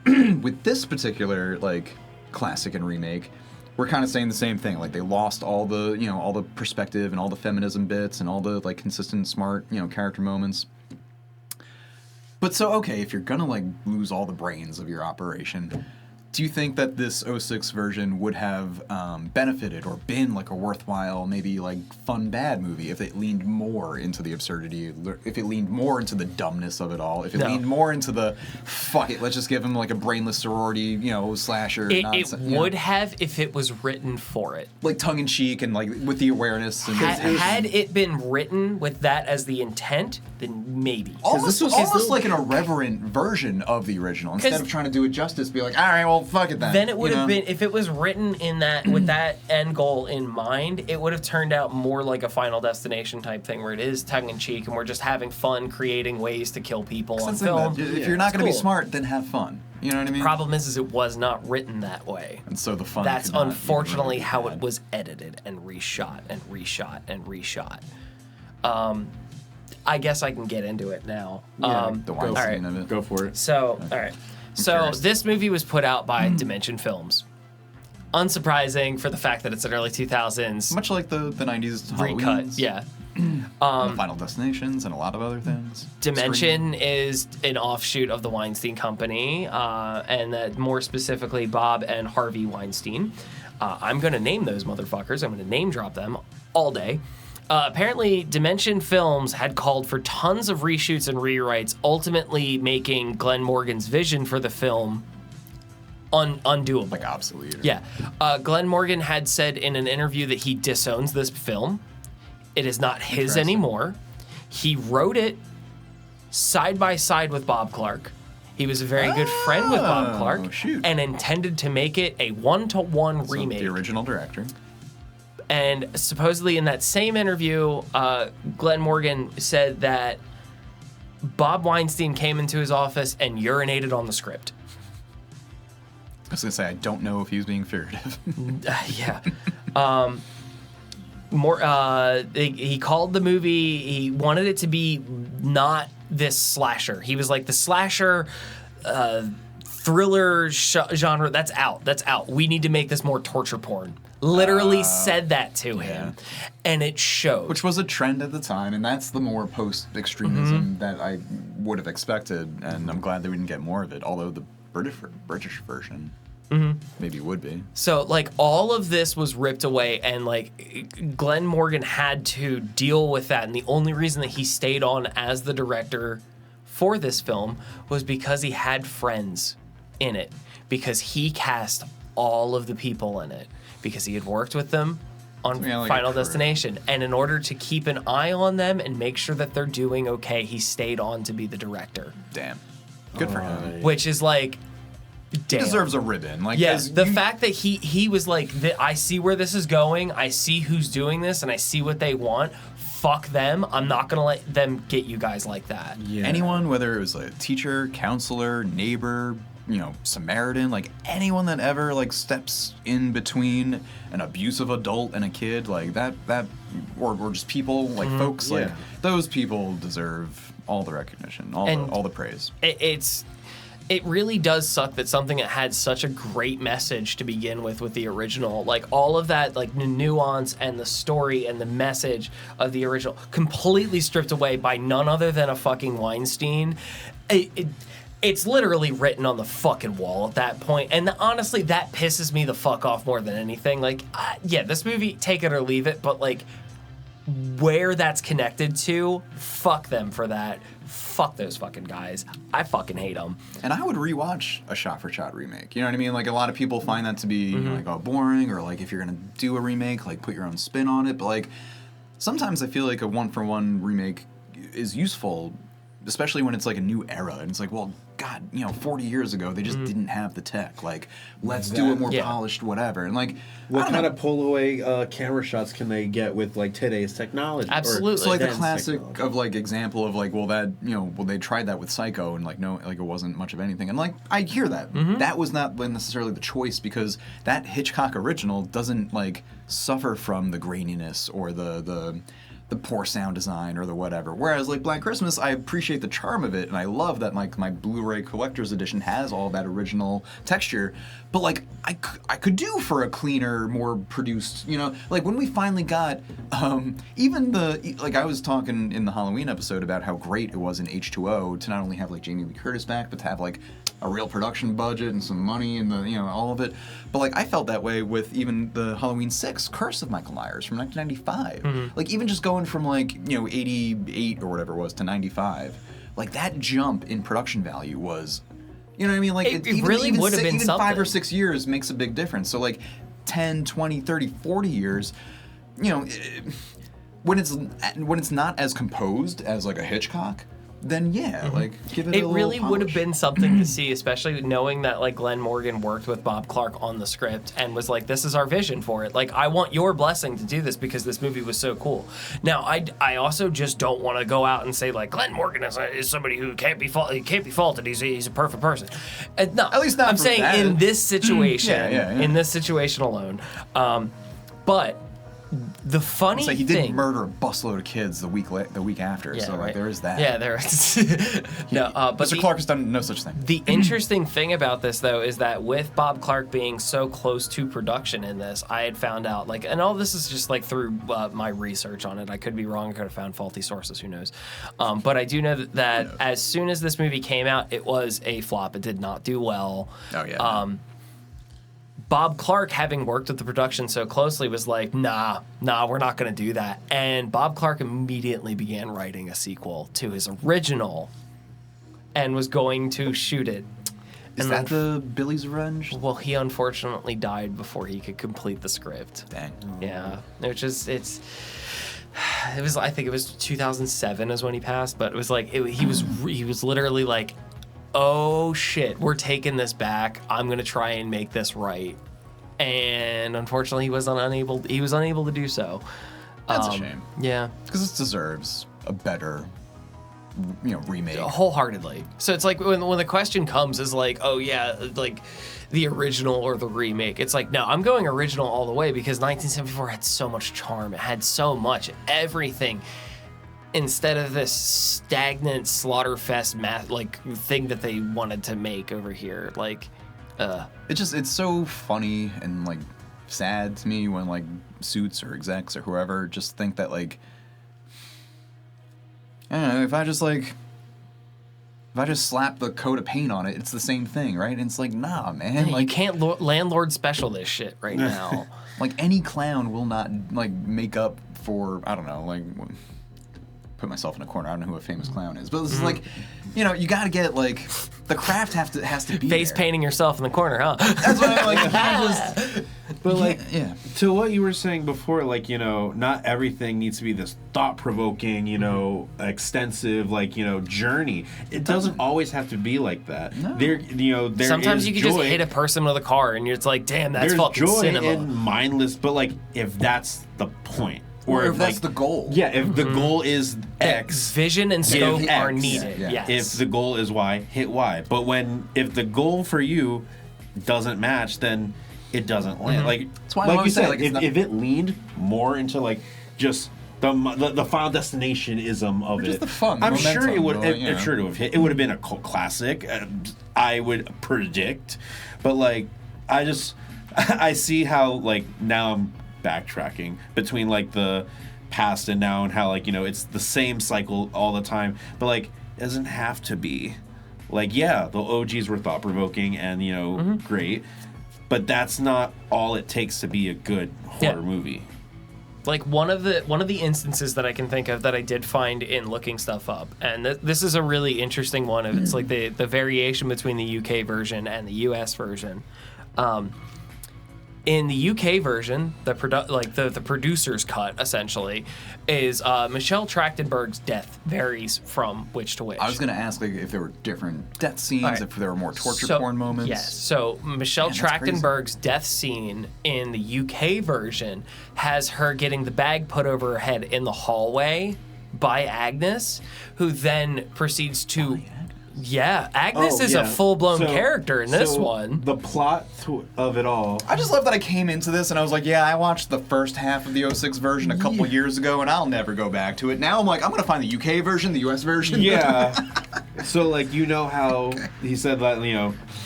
C: With this particular like classic and remake, we're kind of saying the same thing. Like they lost all the all the perspective and all the feminism bits and all the like consistent smart character moments. But so okay, if you're gonna like lose all the brains of your operation, do you think that this 06 version would have benefited or been like a worthwhile, maybe like fun bad movie if it leaned more into the absurdity, if it leaned more into the dumbness of it all, if it leaned more into the fuck it, let's just give him like a brainless sorority, slasher nonsense.
A: It would have if it was written for it.
C: Like tongue in cheek and like with the awareness. And
A: Had it been written with that as the intent, then maybe.
C: almost like an irreverent version of the original. Instead of trying to do it justice, be like, all right, well, fuck it then.
A: Then it would have been, if it was written in that with that end goal in mind, it would have turned out more like a Final Destination type thing, where it is tongue in cheek and we're just having fun creating ways to kill people on film.
C: If you're not going to be smart, then have fun. You know what I mean?
A: Problem is it was not written that way.
C: And so the fun.
A: That's
C: could not
A: unfortunately
C: even
A: how
C: really
A: it
C: be
A: was edited and reshot and reshot and reshot. I guess I can get into it now.
C: the Weinstein
A: all right.
C: of it.
B: Go for it.
A: So, all right. So
C: curious.
A: this movie was put out by Dimension Films. Unsurprising for the fact that it's an early 2000s
C: Much like the 90s
A: recut.
C: Halloweens,
A: Yeah.
C: Final Destinations, and a lot of other things.
A: Dimension is an offshoot of the Weinstein Company, and that more specifically Bob and Harvey Weinstein. I'm going to name those motherfuckers. I'm going to name drop them all day. Apparently, Dimension Films had called for tons of reshoots and rewrites, ultimately making Glenn Morgan's vision for the film undoable.
C: Like obsolete.
A: Yeah. Glenn Morgan had said in an interview that he disowns this film. It is not his anymore. He wrote it side by side with Bob Clark. He was a very good friend with Bob Clark
C: shoot.
A: and intended to make it a one-to-one
C: So
A: remake.
C: the original director.
A: And supposedly in that same interview, Glenn Morgan said that Bob Weinstein came into his office and urinated on the script.
C: I was going to say, I don't know if he was being figurative.
A: Yeah. He called the movie, he wanted it to be not this slasher. He was like, the slasher thriller genre, that's out. We need to make this more torture porn. Literally said that to him. And it showed.
C: Which was a trend at the time, and that's the more post-extremism that I would have expected, and I'm glad that we didn't get more of it, although the British version maybe would be.
A: So, like, all of this was ripped away, and, like, Glenn Morgan had to deal with that, and the only reason that he stayed on as the director for this film was because he had friends in it, because he cast all of the people in it, because he had worked with them on
C: like
A: Final Destination, and in order to keep an eye on them and make sure that they're doing okay, he stayed on to be the director.
C: Damn. Good for him.
A: Which is like, damn.
C: He deserves a ribbon. Like,
A: yes, the fact that he was like, I see where this is going, I see who's doing this, and I see what they want. Fuck them. I'm not going to let them get you guys like that.
B: Yeah.
C: Anyone, whether it was a teacher, counselor, neighbor, Samaritan, like anyone that ever like steps in between an abusive adult and a kid, like that or just people, like folks, like those people deserve all the recognition, all the praise.
A: It really does suck that something that had such a great message to begin with the original, like all of that, like the nuance and the story and the message of the original, completely stripped away by none other than a fucking Weinstein. It's literally written on the fucking wall at that point. And honestly, that pisses me the fuck off more than anything. Like, this movie, take it or leave it, but like, where that's connected to, fuck them for that. Fuck those fucking guys. I fucking hate them.
C: And I would rewatch a shot-for-shot remake. You know what I mean? Like, a lot of people find that to be like, oh, boring, or like, if you're gonna do a remake, like, put your own spin on it. But like, sometimes I feel like a one-for-one remake is useful, especially when it's like a new era. And it's like, well, God, 40 years ago, they just didn't have the tech. Like, let's do it more polished, whatever. And like,
B: what kind of pull away camera shots can they get with like today's technology?
A: Absolutely.
C: So like the classic of like example of like, well, that, they tried that with Psycho and like, no, like it wasn't much of anything. And like, I hear that. That was not necessarily the choice, because that Hitchcock original doesn't like suffer from the graininess or the poor sound design or the whatever. Whereas like Black Christmas, I appreciate the charm of it, and I love that like my Blu-ray collector's edition has all that original texture. But like I could do for a cleaner, more produced, like when we finally got even the, like I was talking in the Halloween episode about how great it was in H2O to not only have like Jamie Lee Curtis back, but to have like a real production budget and some money and the all of it. But like I felt that way with even the Halloween 6 Curse of Michael Myers from 1995. Like even just going from like 88 or whatever it was to 95, like that jump in production value was, you know what I mean? Like
A: it really would have been
C: even
A: something.
C: 5 or 6 years makes a big difference. So like 10, 20, 30, 40 years, when it's not as composed as like a Hitchcock, then like give it a little
A: really
C: polish.
A: would have been something to see, especially knowing that like Glenn Morgan worked with Bob Clark on the script and was like, this is our vision for it. Like, I want your blessing to do this because this movie was so cool. Now, I also just don't want to go out and say like Glenn Morgan is somebody who can't be faulted. He's a perfect person. No,
C: at least not.
A: I'm saying
C: that.
A: In this situation,
C: yeah.
A: in this situation alone, but. The funny
C: thing... he
A: thing...
C: did murder a busload of kids the week after, so like there is that.
A: Yeah, there is. No, but
C: Mr. Clark has done no such thing.
A: The interesting thing about this, though, is that with Bob Clark being so close to production in this, I had found out, like, and all this is just like through my research on it. I could be wrong. I could have found faulty sources. Who knows? But I do know that as soon as this movie came out, it was a flop. It did not do well.
C: Oh yeah.
A: Bob Clark, having worked with the production so closely, was like, nah, we're not going to do that. And Bob Clark immediately began writing a sequel to his original and was going to shoot it.
C: Is that the Billy's Revenge?
A: Well, he unfortunately died before he could complete the script.
C: Dang.
A: Yeah, which is, I think it was 2007 is when he passed, but it was like, he was literally like, oh shit, we're taking this back. I'm going to try and make this right. and unfortunately he was unable to do so.
C: That's a shame.
A: Yeah.
C: Because this deserves a better, remake.
A: Wholeheartedly. So it's like when the question comes is like, oh yeah, like the original or the remake. It's like, no, I'm going original all the way because 1974 had so much charm. It had so much everything. Instead of this stagnant slaughterfest thing that they wanted to make over here,
C: It's so funny and like sad to me when like Suits or execs or whoever just think that like, I don't know, if I just slap the coat of paint on it, it's the same thing, right? And it's like, nah, man.
A: you can't landlord special this shit right now.
C: Like any clown will not like make up for, I don't know, like put myself in a corner. I don't know who a famous clown is, but this is like, you got to get like the craft has to be
A: face
C: there.
A: painting yourself in the corner, huh?
C: That's what I'm like.
B: But like,
C: yeah.
B: To what you were saying before, like, not everything needs to be this thought-provoking, extensive, journey. It doesn't always have to be like that.
C: No.
B: There
A: Sometimes
B: is
A: you can
B: joy.
A: just hit a person with a car, and it's like, damn, that's
B: There's
A: fucking
B: joy
A: cinema.
B: in mindless, but like, if that's the point,
C: Or if that's the goal.
B: Yeah, if the goal is X,
A: Vision and scope
B: give
A: are
B: X.
A: needed.
C: Yeah.
A: Yes.
B: If the goal is Y, hit Y. But if the goal for you doesn't match, then it doesn't land. Like,
C: That's why I
B: like you
C: always say,
B: said,
C: like, it's
B: if it leaned more into like just the final destination-ism of it,
C: just the fun,
B: I'm sure it
C: momentum,
B: would.
C: really,
B: I'm sure it would have hit. It would have been a cult classic. I would predict, but like, I see how like now I'm backtracking between like the past and now and how like it's the same cycle all the time, but like it doesn't have to be. Like, yeah, the OGs were thought-provoking and great, but that's not all it takes to be a good horror movie.
A: Like one of the instances that I can think of that I did find in looking stuff up, and this is a really interesting one. It's like the variation between the UK version and the US version. In the UK version, the producer's cut essentially is Michelle Trachtenberg's death varies from witch to witch.
C: I was gonna ask like if there were different death scenes,
A: Right.
C: if there were more torture porn moments.
A: Yes. So Michelle
C: Man, that's crazy.
A: Trachtenberg's death scene in the UK version has her getting the bag put over her head in the hallway by Agnes, who then proceeds to. Yeah, Agnes is a full-blown character in this one.
B: The plot of it all.
C: I just love that I came into this and I was like, yeah, I watched the first half of the 06 version a couple years ago and I'll never go back to it. Now I'm like, I'm gonna find the UK version, the US version.
B: Yeah. So like how he said that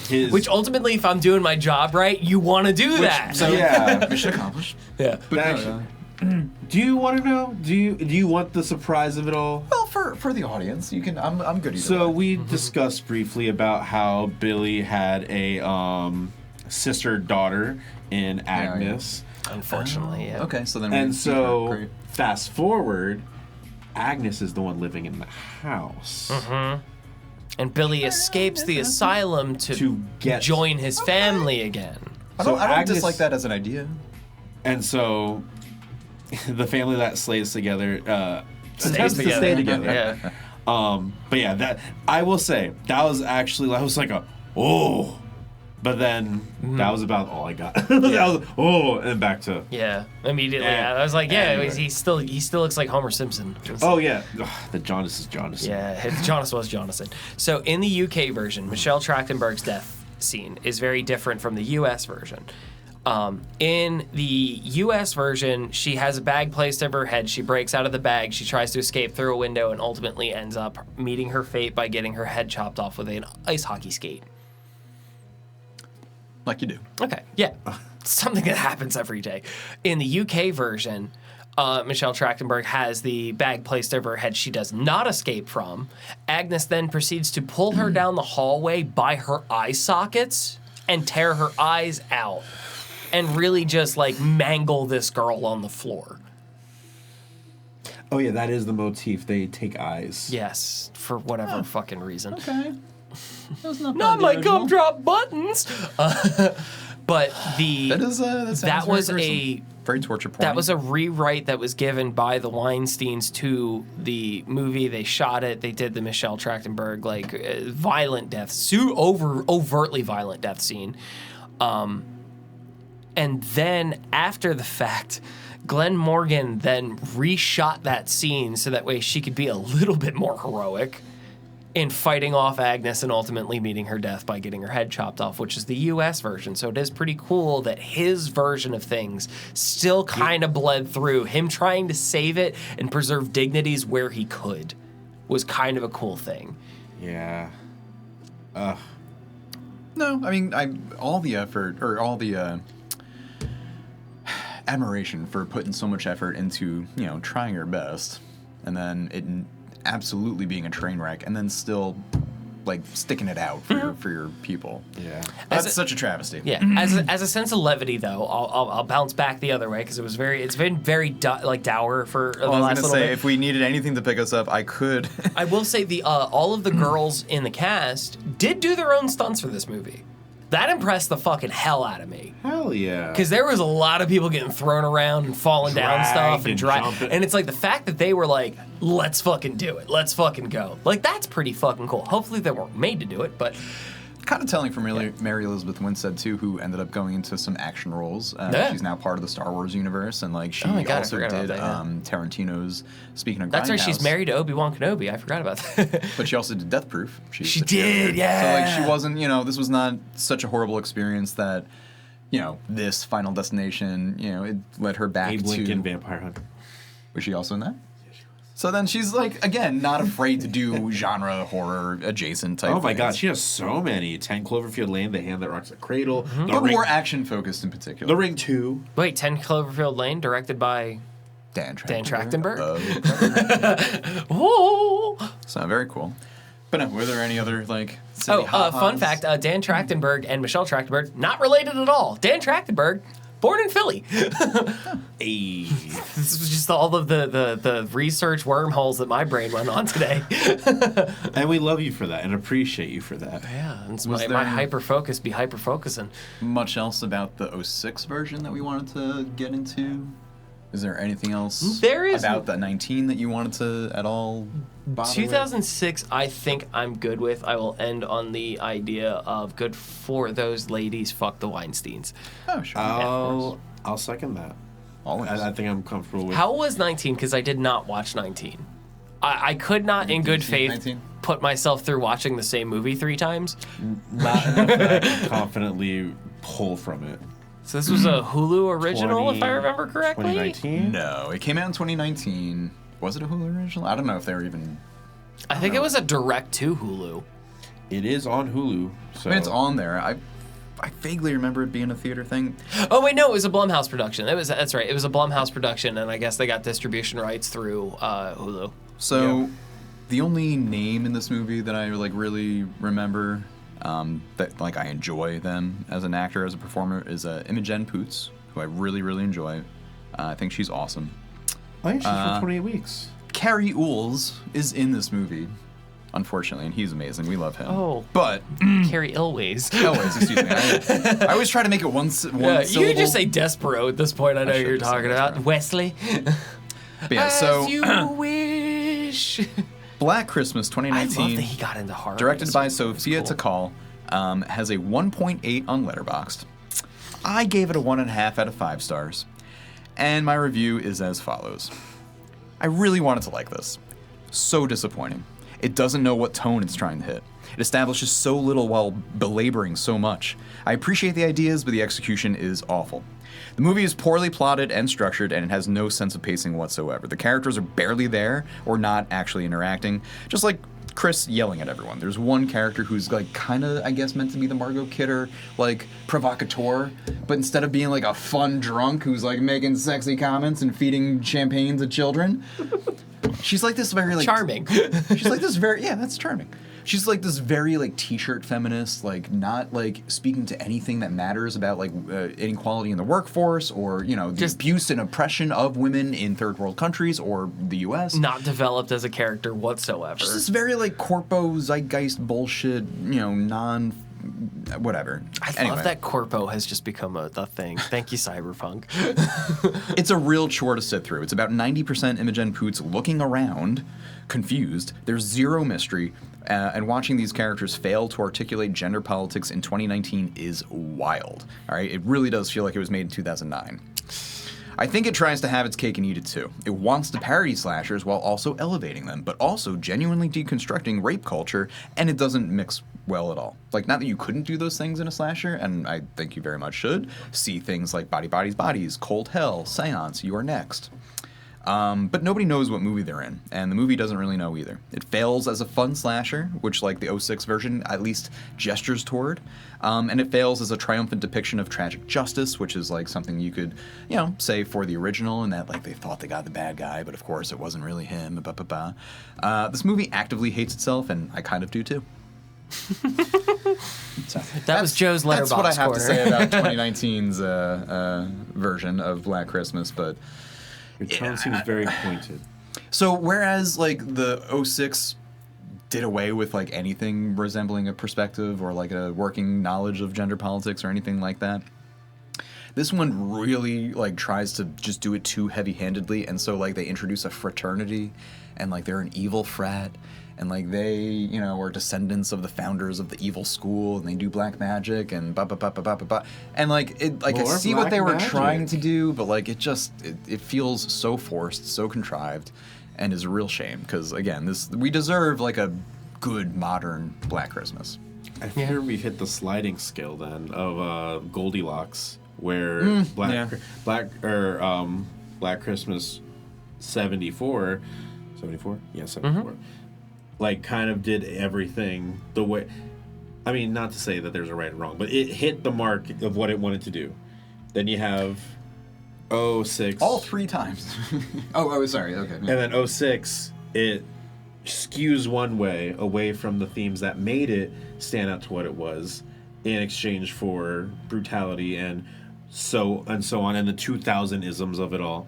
B: his
A: Which ultimately, if I'm doing my job right, you want to do that.
C: So
B: Yeah.
C: mission accomplished.
A: Yeah.
C: But
B: Actually, do you want to know? Do you want the surprise of it all?
C: well, for the audience, you can. I'm good. Either
B: So
C: way.
B: we discussed briefly about how Billy had a sister-daughter in Agnes.
A: Unfortunately, yeah.
C: Okay, so then
B: And
C: we
B: so
C: great.
B: fast forward, Agnes is the one living in the house.
A: And Billy escapes the asylum to
B: get-
A: join his family again.
C: I don't
B: Agnes-
C: dislike that as an idea.
B: And so the family that slays together
A: Stays
B: attempts to stay together.
A: Yeah.
B: But yeah, that I will say that was actually like but then that was about all I got. That was, and back to
A: Yeah, immediately.
B: Yeah.
A: I was like, yeah,
B: Anyway.
A: he still looks like Homer Simpson.
B: yeah, the Jonas is Jonas.
A: Yeah, Jonas was Jonathan. So in the UK version, Michelle Trachtenberg's death scene is very different from the US version. In the US version, she has a bag placed over her head. She breaks out of the bag. She tries to escape through a window and ultimately ends up meeting her fate by getting her head chopped off with an ice hockey skate.
C: Like you do.
A: Okay, yeah. Something that happens every day. In the UK version, Michelle Trachtenberg has the bag placed over her head she does not escape from. Agnes then proceeds to pull her down the hallway by her eye sockets and tear her eyes out and really just like mangle this girl on the floor.
B: Oh yeah, that is the motif. They take eyes.
A: Yes, for whatever fucking reason.
C: Okay. That's not
A: Not my gumdrop buttons. But that was a
C: very torture porn.
A: That was a rewrite that was given by the Weinsteins to the movie. They shot it. They did the Michelle Trachtenberg violent death, overtly violent death scene, And then after the fact, Glenn Morgan then reshot that scene so that way she could be a little bit more heroic in fighting off Agnes and ultimately meeting her death by getting her head chopped off, which is the US version. So it is pretty cool that his version of things still kind of bled through. Him trying to save it and preserve dignities where he could was kind of a cool thing.
B: Yeah.
C: No, I mean, all the effort, or all the admiration for putting so much effort into, trying your best, and then it absolutely being a train wreck, and then still, sticking it out for your people.
B: Yeah.
C: That's such a travesty.
A: Yeah. As a sense of levity, though, I'll bounce back the other way because it's been very dour for the last little bit.
C: I was gonna say, if we needed anything to pick us up, I could.
A: I will say all of the girls in the cast did do their own stunts for this movie. That impressed the fucking hell out of me.
B: Hell yeah.
A: Because there was a lot of people getting thrown around and falling down stuff and
B: jumping.
A: and it's like the fact that they were like, let's fucking do it. Let's fucking go. That's pretty fucking cool. Hopefully they weren't made to do it, but...
C: Kind of telling for Mary Elizabeth Winstead, too, who ended up going into some action roles. She's now part of the Star Wars universe, and she also did Tarantino's, speaking of
A: That's
C: Grindhouse.
A: right, she's married to Obi-Wan Kenobi. I forgot about that.
C: But she also did Death Proof.
A: She did, yeah.
C: So, she wasn't, this was not such a horrible experience that, this Final Destination, it led her back
B: Abe
C: to...
B: Lincoln, Vampire Hunter.
C: Was she also in that? So then she's again, not afraid to do genre horror adjacent type.
B: Oh my
C: things.
B: god, she has so many. 10 Cloverfield Lane, The Hand That Rocks the Cradle.
A: Mm-hmm.
C: But more action focused in particular.
B: The Ring 2.
A: Wait, 10 Cloverfield Lane, directed by
C: Dan
A: Trachtenberg?
C: Oh, so very cool. But no, were there any other
A: fun fact, Dan Trachtenberg and Michelle Trachtenberg, not related at all. Dan Trachtenberg, born in Philly.
B: Hey.
A: This was just all of the research wormholes that my brain went on today.
B: And we love you for that and appreciate you for that.
A: Yeah, it's my hyper-focus be hyper-focusing.
C: Much else about the 06 version that we wanted to get into? Is there anything else about the 19 that you wanted to at all bother
A: 2006, I think I'm good with. I will end on the idea of good for those ladies, fuck the Weinsteins.
C: Oh, sure.
B: I'll second that.
C: Always.
B: I think I'm comfortable with.
A: How was 19? Because I did not watch 19. I could not, in good faith,
C: 19?
A: put myself through watching the same movie 3 times.
B: Not enough that I can confidently pull from it.
A: So this was a Hulu original, if I remember correctly?
B: 2019?
C: No, it came out in 2019. Was it a Hulu original? I don't know if they were even...
A: I think it was a direct to Hulu.
B: It is on Hulu. So.
C: I mean, it's on there. I vaguely remember it being a theater thing.
A: Oh, wait, no, it was a Blumhouse production. That's right. It was a Blumhouse production, and I guess they got distribution rights through Hulu.
C: So, the only name in this movie that I really remember that I enjoy them as an actor, as a performer, is Imogen Poots, who I really, really enjoy. I think she's awesome.
B: I think she's for 28 weeks.
C: Carrie Ools is in this movie, unfortunately, and he's amazing. We love him.
A: Oh.
C: But...
A: Carrie Elways.
C: Elways, excuse me. I always try to make it one syllable.
A: You could just say Despero at this point. I know you're talking about.
C: Despero.
A: Wesley.
C: But yeah,
A: As you wish.
C: Black Christmas
A: I
C: 2019.
A: love that he got into horror.
C: Directed by
A: Cool.
C: Sophia Takal, has a 1.8 on Letterboxd. I gave it a 1.5 out of 5 stars. And my review is as follows. I really wanted to like this. So disappointing. It doesn't know what tone it's trying to hit. It establishes so little while belaboring so much. I appreciate the ideas, but the execution is awful. The movie is poorly plotted and structured, and it has no sense of pacing whatsoever. The characters are barely there, or not actually interacting, just like Chris yelling at everyone. There's one character who's kind of, I guess, meant to be the Margot Kidder, provocateur, but instead of being a fun drunk who's making sexy comments and feeding champagne to children, she's this very
A: charming.
C: She's this very, yeah, that's charming. She's this very t-shirt feminist, not speaking to anything that matters about inequality in the workforce or the abuse and oppression of women in third world countries or the U.S.
A: Not developed as a character whatsoever.
C: Just this very corpo zeitgeist bullshit, non whatever.
A: I love that Corpo has just become a thing. Thank you, Cyberpunk.
C: It's a real chore to sit through. It's about 90% Imogen Poots looking around, confused. There's zero mystery. And watching these characters fail to articulate gender politics in 2019 is wild. All right, it really does feel like it was made in 2009. I think it tries to have its cake and eat it too. It wants to parody slashers while also elevating them, but also genuinely deconstructing rape culture, and it doesn't mix well at all. Like, not that you couldn't do those things in a slasher, and I think you very much should. See things like Body Bodies Bodies, Cold Hell, Seance, You Are Next. But nobody knows what movie they're in, and the movie doesn't really know either. It fails as a fun slasher, which, like the 06 version, at least gestures toward, and it fails as a triumphant depiction of tragic justice, which is like something you could, say for the original, and that like they thought they got the bad guy, but of course it wasn't really him. This movie actively hates itself, and I kind of do too.
A: So, that was Joe's letterbox.
C: That's what I have
A: corner.
C: to say about 2019's version of Black Christmas, but.
B: Your tone seems very pointed.
C: So whereas like the 06 did away with like anything resembling a perspective or like a working knowledge of gender politics or anything like that, this one really like tries to just do it too heavy-handedly, and so like they introduce a fraternity and like they're an evil frat. And, like, they, were descendants of the founders of the evil school, and they do black magic, and ba-ba-ba-ba-ba-ba-ba. And, like, I see what they were trying to do, but, like, it feels so forced, so contrived, and is a real shame. Because, again, we deserve, like, a good, modern Black Christmas.
B: I fear we've hit the sliding scale, then, of Goldilocks, where Black Christmas 74... 74? Yeah, 74. Mm-hmm. Like, kind of did everything the way... I mean, not to say that there's a right and wrong, but it hit the mark of what it wanted to do. Then you have 06...
C: All three times. Sorry, okay.
B: And then 06, it skews one way, away from the themes that made it stand out to what it was, in exchange for brutality and so on, and the 2000-isms of it all.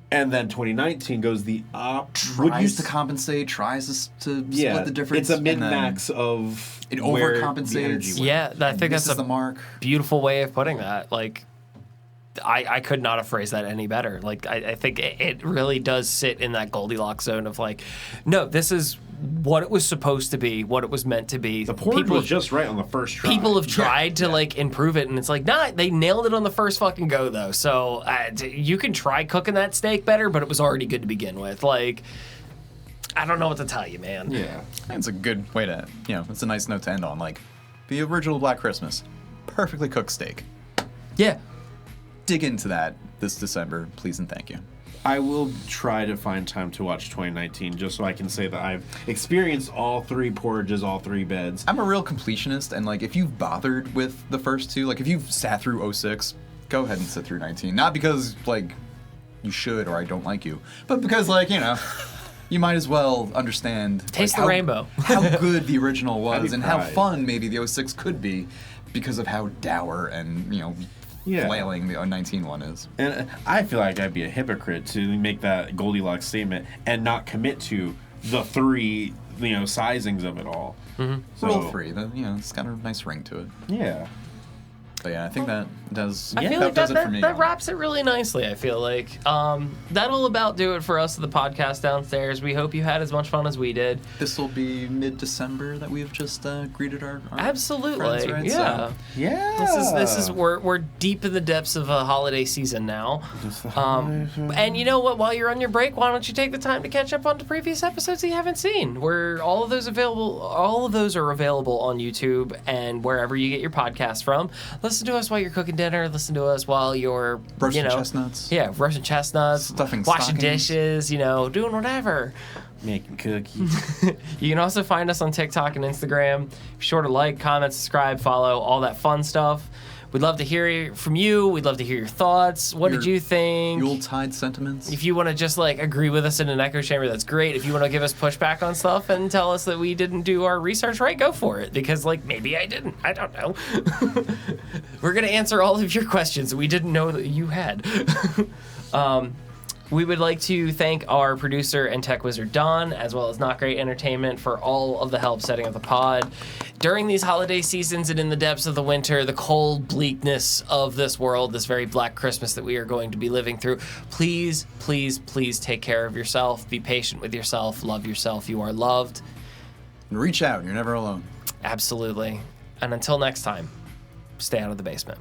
B: And then 2019 goes the
C: tries to compensate, tries to split the difference.
B: It's a min-max of
C: it overcompensates.
A: Yeah, I think that's
C: the mark.
A: Beautiful way of putting that. Like, I could not have phrased that any better. Like, I think it really does sit in that Goldilocks zone of like, no, this is what it was supposed to be, what it was meant to be.
B: The porridge was just right on the first try.
A: People have tried to like improve it, and it's like, nah, they nailed it on the first fucking go though. So you can try cooking that steak better, but it was already good to begin with. Like, I don't know what to tell you, man.
B: Yeah,
C: it's a good way to, it's a nice note to end on. Like, the original Black Christmas, perfectly cooked steak.
A: Yeah.
C: Dig into that this December, please and thank you.
B: I will try to find time to watch 2019 just so I can say that I've experienced all three porridges, all three beds.
C: I'm a real completionist, and like if you've bothered with the first two, like if you've sat through 06, go ahead and sit through 19. Not because like you should or I don't like you, but because like, you might as well understand
A: taste the rainbow.
C: How good the original was and how fun maybe the 06 could be because of how dour and, flailing the 19 one is.
B: And I feel like I'd be a hypocrite to make that Goldilocks statement and not commit to the three, sizings of it all.
C: Mm-hmm. So, Rule 3, it's got a nice ring to it.
B: Yeah.
C: But yeah, I think that does.
A: I feel like does it for me. That wraps it really nicely. I feel like that'll about do it for us at the podcast downstairs. We hope you had as much fun as we did.
C: This will be mid-December that we've just greeted our
A: absolutely
C: friends, right?
A: Yeah.
C: So,
B: yeah.
A: This is we're deep in the depths of a holiday season now. And you know what? While you're on your break, why don't you take the time to catch up on the previous episodes that you haven't seen? All of those are available on YouTube and wherever you get your podcast from. Listen to us while you're cooking dinner. Listen to us while you're
C: roasting chestnuts.
A: Yeah, roasting chestnuts,
C: stuffing
A: washing
C: stockings.
A: dishes. Doing whatever.
B: Making cookies.
A: You can also find us on TikTok and Instagram. Be sure to like, comment, subscribe, follow, all that fun stuff. We'd love to hear from you. We'd love to hear your thoughts. What did you think?
C: Yuletide sentiments.
A: If you want to just agree with us in an echo chamber, that's great. If you want to give us pushback on stuff and tell us that we didn't do our research right, go for it. Because maybe I didn't. I don't know. We're gonna answer all of your questions that we didn't know that you had. We would like to thank our producer and tech wizard, Don, as well as Not Great Entertainment for all of the help setting up the pod. During these holiday seasons and in the depths of the winter, the cold bleakness of this world, this very black Christmas that we are going to be living through, please, please, please take care of yourself. Be patient with yourself. Love yourself. You are loved.
C: And reach out. You're never alone.
A: Absolutely. And until next time, stay out of the basement.